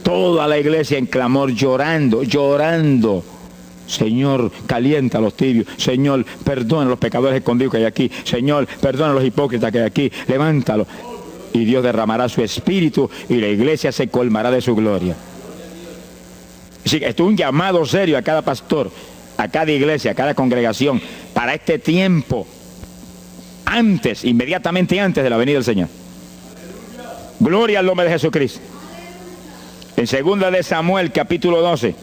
Toda la iglesia en clamor, llorando, llorando. Señor, calienta a los tibios. Señor, perdona a los pecadores escondidos que hay aquí. Señor, perdona a los hipócritas que hay aquí. Levántalo. Y Dios derramará su espíritu y la iglesia se colmará de su gloria. Así que esto es un llamado serio a cada pastor, a cada iglesia, a cada congregación, para este tiempo, antes, inmediatamente antes de la venida del Señor. Gloria al nombre de Jesucristo. En 2 de Samuel, capítulo 12.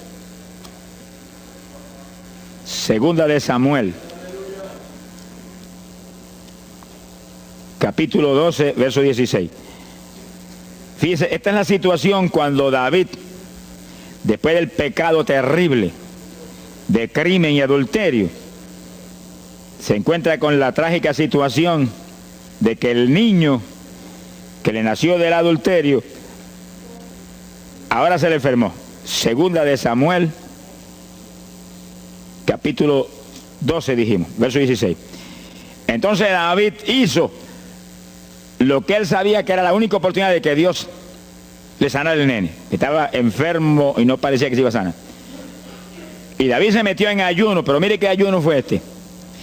2 de Samuel, capítulo 12, verso 16. Fíjese, esta es la situación cuando David, después del pecado terrible, de crimen y adulterio, se encuentra con la trágica situación de que el niño que le nació del adulterio, ahora se le enfermó. 2 de Samuel, capítulo 12 dijimos, verso 16. Entonces David hizo lo que él sabía que era la única oportunidad de que Dios le sanara al nene. Estaba enfermo y no parecía que se iba a sanar. Y David se metió en ayuno, pero mire qué ayuno fue este.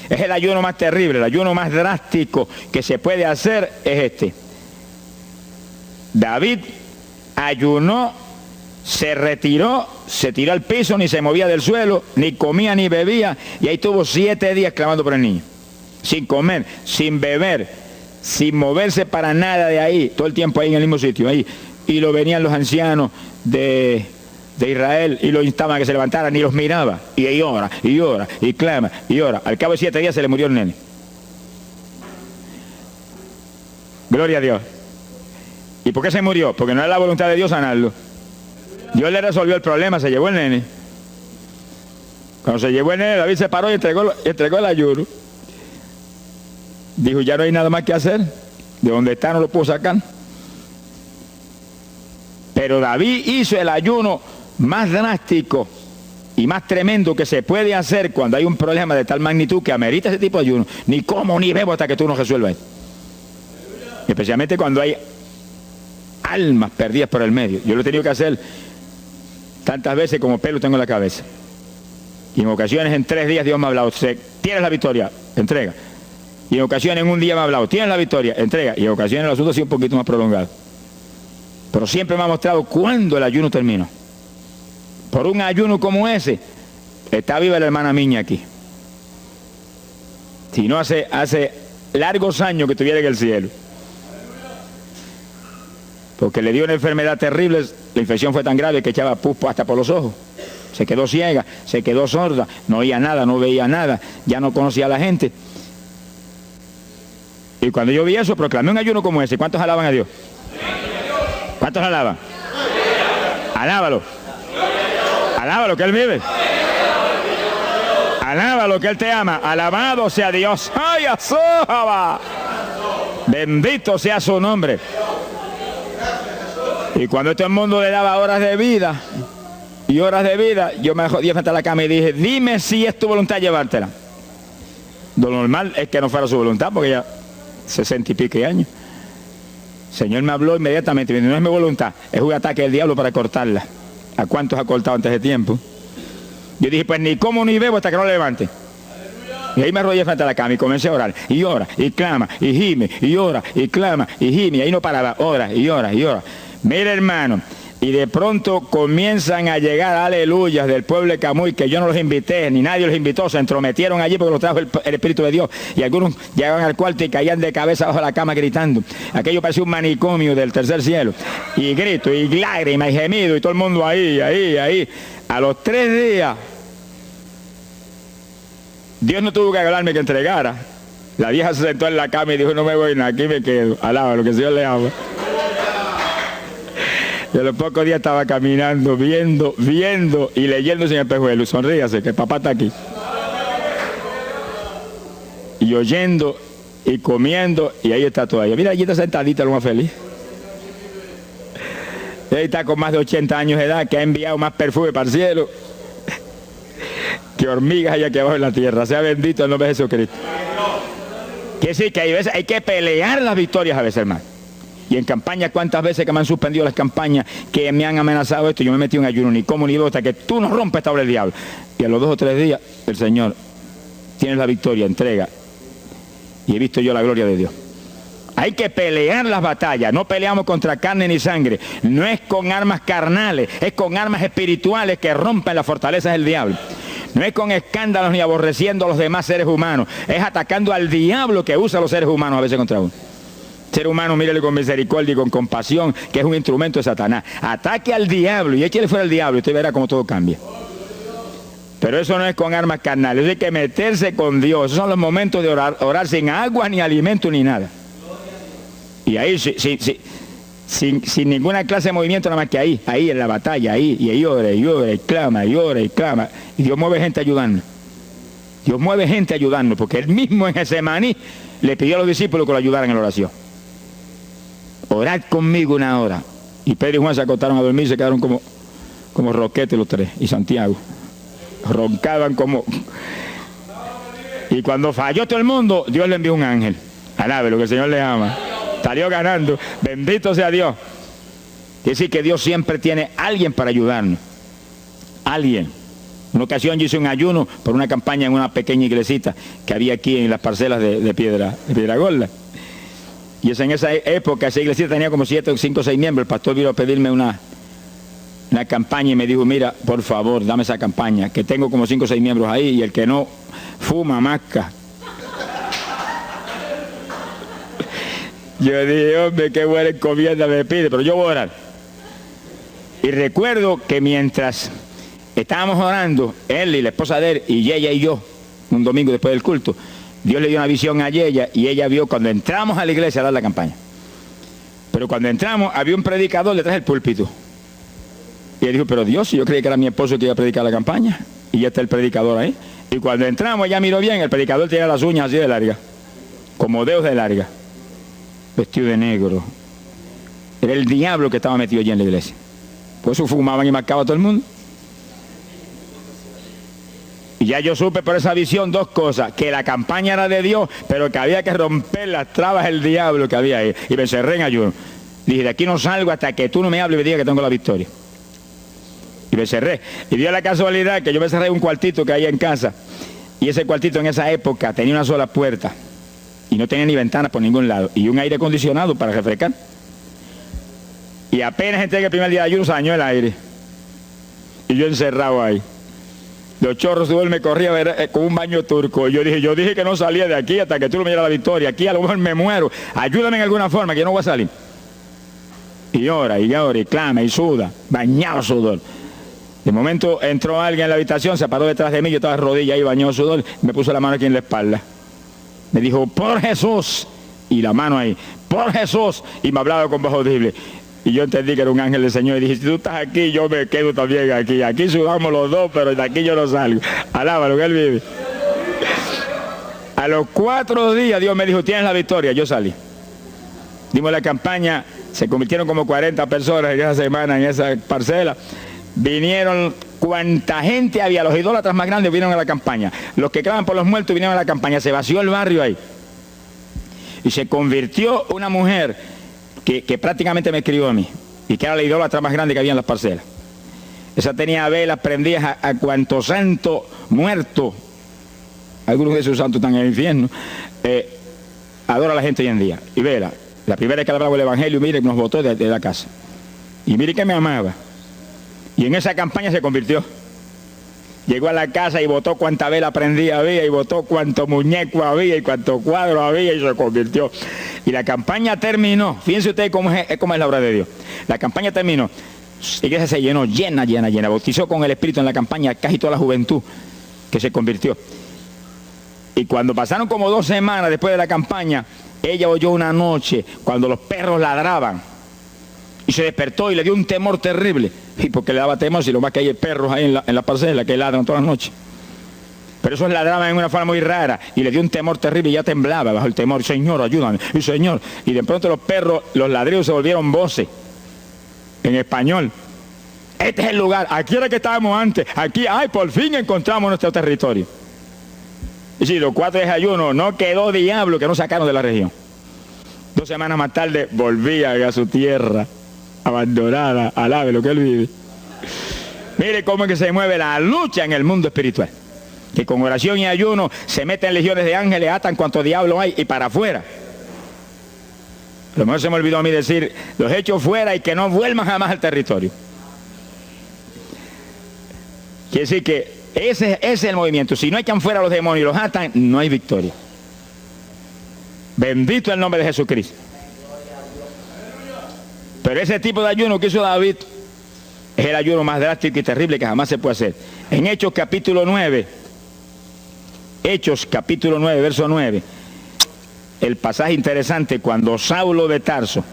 Es el ayuno más terrible, el ayuno más drástico que se puede hacer es este. David ayunó se retiró, se tiró al piso, ni se movía del suelo, ni comía ni bebía, y ahí tuvo 7 días clamando por el niño. Sin comer, sin beber, sin moverse para nada de ahí, todo el tiempo ahí en el mismo sitio, ahí. Y lo venían los ancianos de Israel y lo instaban a que se levantara, ni los miraba. Y ahí ora, y ora, y clama, y ora. Al cabo de 7 días se le murió el nene. Gloria a Dios. ¿Y por qué se murió? Porque no era la voluntad de Dios sanarlo. Dios le resolvió el problema, se llevó el nene. Cuando se llevó el nene, David se paró y entregó el ayuno. Dijo, ya no hay nada más que hacer. De donde está no lo puedo sacar. Pero David hizo el ayuno más drástico y más tremendo que se puede hacer cuando hay un problema de tal magnitud que amerita ese tipo de ayuno. Ni como ni bebo hasta que tú no resuelvas. Especialmente cuando hay almas perdidas por el medio. Yo lo he tenido que hacer tantas veces como pelo tengo en la cabeza. Y en ocasiones en 3 días Dios me ha hablado, tienes la victoria, entrega. Y en ocasiones en un día me ha hablado, tienes la victoria, entrega. Y en ocasiones el asunto ha sido un poquito más prolongado. Pero siempre me ha mostrado cuándo el ayuno terminó. Por un ayuno como ese, está viva la hermana Miña aquí. Si no, hace largos años que estuviera en el cielo. Porque le dio una enfermedad terrible, la infección fue tan grave que echaba pus hasta por los ojos. Se quedó ciega, se quedó sorda, no oía nada, no veía nada, ya no conocía a la gente. Y cuando yo vi eso, proclamé un ayuno como ese. ¿Cuántos alaban a Dios? ¿Cuántos alaban? Alábalo. Alábalo, que Él vive. Alábalo, que Él te ama. Alabado sea Dios. ¡Ay, azójaba! Bendito sea su nombre. Y cuando todo el mundo le daba horas de vida y horas de vida, yo me jodí frente a la cama y dije, dime si es tu voluntad llevártela. Lo normal es que no fuera su voluntad, porque ya 60 y pico años. El Señor me habló inmediatamente, me dijo, no es mi voluntad, es un ataque del diablo para cortarla. ¿A cuántos ha cortado antes de tiempo? Yo dije, pues ni como ni bebo hasta que no la levante. Y ahí me arrodillé frente a la cama y comencé a orar. Y ora, y clama, y gime, y ora, y clama, y gime. Y ahí no paraba, ora, y ora, y ora. Mira, hermano, y de pronto comienzan a llegar aleluyas del pueblo de Camuy, que yo no los invité, ni nadie los invitó, se entrometieron allí porque los trajo el Espíritu de Dios. Y algunos llegaban al cuarto y caían de cabeza bajo la cama gritando. Aquello parecía un manicomio del tercer cielo. Y grito, y lágrimas, y gemido, y todo el mundo ahí. A los 3 días, Dios no tuvo que hablarme que entregara. La vieja se sentó en la cama y dijo, no me voy nada, aquí me quedo. Alaba lo que el Señor le ama. Y a los pocos días estaba caminando, viendo y leyéndose en el espejuelo. Sonríase, que papá está aquí. Y oyendo y comiendo, y ahí está todavía. Mira, allí está sentadita, lo más feliz. Y ahí está con más de 80 años de edad, que ha enviado más perfume para el cielo que hormigas hay aquí abajo en la tierra. Sea bendito el nombre de Jesucristo. Que sí, que hay que pelear las victorias a veces, hermano. Y en campaña, ¿cuántas veces que me han suspendido las campañas, que me han amenazado esto? Yo me metí en ayuno, ni como ni bebo, hasta que tú no rompes esta obra del diablo. Y a los 2 o 3 días, el Señor, tienes la victoria, entrega. Y he visto yo la gloria de Dios. Hay que pelear las batallas, no peleamos contra carne ni sangre. No es con armas carnales, es con armas espirituales que rompen las fortalezas del diablo. No es con escándalos ni aborreciendo a los demás seres humanos, es atacando al diablo que usa a los seres humanos a veces contra uno. Ser humano, mírele con misericordia y con compasión, que es un instrumento de Satanás. Ataque al diablo y échale fuera al diablo y usted verá cómo todo cambia. Pero eso no es con armas carnales, eso hay que meterse con Dios. Esos son los momentos de orar sin agua, ni alimento, ni nada. Y ahí sin ninguna clase de movimiento, nada más que ahí en la batalla, y ahí ora, y clama, y clama. Y Dios mueve gente ayudando. Dios mueve gente ayudando, porque Él mismo en Getsemaní le pidió a los discípulos que lo ayudaran en la oración. Orad conmigo 1 hora. Y Pedro y Juan se acostaron a dormir y se quedaron como roquetes los 3. Y Santiago. Roncaban como... Y cuando falló todo el mundo, Dios le envió un ángel. Alabe lo que el Señor le ama. Salió ganando. Bendito sea Dios. Quiere decir que Dios siempre tiene alguien para ayudarnos. Alguien. En una ocasión yo hice un ayuno por una campaña en una pequeña iglesita que había aquí en las parcelas de Piedra Gorda. Y es en esa época, esa iglesia tenía como 7, 5 o 6 miembros. El pastor vino a pedirme una una campaña y me dijo, mira, por favor, dame esa campaña, que tengo como 5 o 6 miembros ahí y el que no fuma, masca. Yo dije, hombre, qué buena encomienda me pide, pero yo voy a orar. Y recuerdo que mientras estábamos orando, él y la esposa de él, y ella y yo, un domingo después del culto, Dios le dio una visión a ella y ella vio cuando entramos a la iglesia a dar la campaña. Pero cuando entramos, había un predicador detrás del púlpito. Y él dijo, pero Dios, yo creí que era mi esposo que iba a predicar la campaña. Y ya está el predicador ahí. Y cuando entramos, ella miró bien, el predicador tenía las uñas así de largas, como dedos de larga, vestido de negro. Era el diablo que estaba metido allí en la iglesia. Por eso fumaban y marcaban a todo el mundo. Y ya yo supe por esa visión 2 cosas, que la campaña era de Dios, pero que había que romper las trabas del diablo que había ahí. Y me encerré en ayuno. Dije, de aquí no salgo hasta que tú no me hables y me digas que tengo la victoria. Y me cerré. Y dio la casualidad que yo me cerré en un cuartito que hay en casa. Y ese cuartito en esa época tenía una sola puerta. Y no tenía ni ventanas por ningún lado. Y un aire acondicionado para refrescar. Y apenas entré el primer día de ayuno, se dañó el aire. Y yo encerrado ahí. Los chorros de él me corría con un baño turco. Y yo dije que no salía de aquí hasta que tú no me dieras la victoria. Aquí a lo mejor me muero. Ayúdame en alguna forma, que yo no voy a salir. Y llora, y clama, y suda. Bañado sudor. De momento entró alguien en la habitación, se paró detrás de mí, yo estaba de rodillas ahí, bañado sudor, me puso la mano aquí en la espalda. Me dijo, por Jesús. Y la mano ahí, por Jesús. Y me hablaba con voz audible. Y yo entendí que era un ángel del Señor y dije, si tú estás aquí, yo me quedo también aquí. Aquí sudamos los dos, pero de aquí yo no salgo. Alábalo, que Él vive. A los 4 días Dios me dijo, tienes la victoria. Yo salí. Dimos la campaña, se convirtieron como 40 personas en esa semana, en esa parcela. Vinieron cuanta gente había, los idólatras más grandes vinieron a la campaña. Los que claman por los muertos vinieron a la campaña. Se vació el barrio ahí. Y se convirtió una mujer que prácticamente me escribió a mí, y que era la idólatra más grande que había en las parcelas. Esa tenía velas prendidas a cuantos santos muertos, algunos de esos santos están en el infierno, adora a la gente hoy en día. Y vela, la primera vez que hablaba el evangelio, mire, nos botó de la casa. Y mire que me amaba. Y en esa campaña se convirtió. Llegó a la casa y botó cuanta vela prendida había, y botó cuánto muñeco había, y cuánto cuadro había, y se convirtió. Y la campaña terminó. Fíjense ustedes cómo es la obra de Dios. La campaña terminó. La iglesia se llenó, llena. Bautizó con el Espíritu en la campaña casi toda la juventud que se convirtió. Y cuando pasaron como 2 semanas después de la campaña, ella oyó una noche cuando los perros ladraban. Y se despertó y le dio un temor terrible. Y porque le daba temor, si lo más que hay perros ahí en la parcela que ladran todas las noches. Pero esos ladraban en una forma muy rara y le dio un temor terrible y ya temblaba bajo el temor. Señor, ayúdame. Y Señor. Y de pronto los perros, los ladridos se volvieron voces en español. Este es el lugar. Aquí era que estábamos antes. Aquí, por fin encontramos nuestro territorio. Y sí, los 4 días de ayuno, no quedó diablo que no sacaron de la región. 2 semanas más tarde volvían a su tierra abandonada. Alabe lo que Él vive. Mire cómo es que se mueve la lucha en el mundo espiritual. Que con oración y ayuno se meten legiones de ángeles, atan cuanto diablo hay y para afuera. A lo mejor se me olvidó a mí decir, los echo fuera y que no vuelvan jamás al territorio. Quiere decir que ese es el movimiento. Si no echan fuera a los demonios y los atan, no hay victoria. Bendito el nombre de Jesucristo. Pero ese tipo de ayuno que hizo David es el ayuno más drástico y terrible que jamás se puede hacer. En Hechos capítulo 9, verso 9, el pasaje interesante, cuando Saulo de Tarso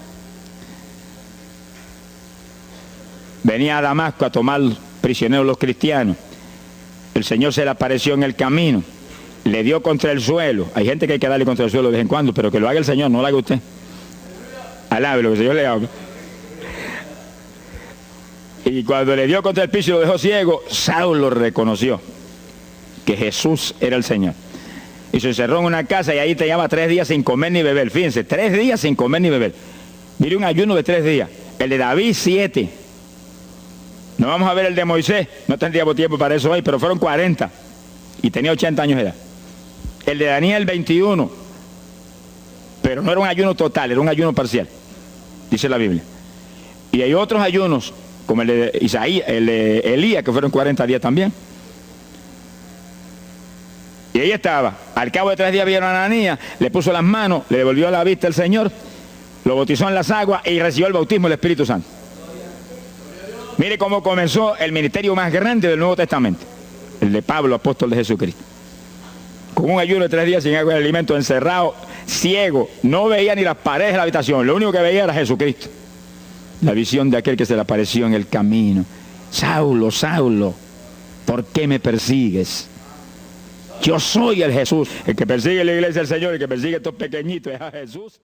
venía a Damasco a tomar prisioneros los cristianos, el Señor se le apareció en el camino, le dio contra el suelo. Hay gente que hay que darle contra el suelo de vez en cuando, pero que lo haga el Señor, no lo haga usted. Alabe lo que el Señor le haga. Y cuando le dio contra el piso y lo dejó ciego, Saulo reconoció que Jesús era el Señor. Y se encerró en una casa y ahí te llevaba 3 días sin comer ni beber. Fíjense, 3 días sin comer ni beber. Mire, un ayuno de 3 días. El de David, 7. No vamos a ver el de Moisés, no tendríamos tiempo para eso hoy, pero fueron 40. Y tenía 80 años de edad. El de Daniel, 21. Pero no era un ayuno total, era un ayuno parcial, dice la Biblia. Y hay otros ayunos como el de Isaías, el de Elías, que fueron 40 días también. Y ahí estaba. Al cabo de 3 días vieron a Ananías, le puso las manos, le devolvió la vista al Señor, lo bautizó en las aguas y recibió el bautismo del Espíritu Santo. Mire cómo comenzó el ministerio más grande del Nuevo Testamento, el de Pablo, apóstol de Jesucristo. Con un ayuno de 3 días sin agua y alimento, encerrado, ciego, no veía ni las paredes de la habitación, lo único que veía era Jesucristo. La visión de aquel que se le apareció en el camino. Saulo, Saulo, ¿por qué me persigues? Yo soy el Jesús. El que persigue la iglesia del Señor, el que persigue a estos pequeñitos es a Jesús.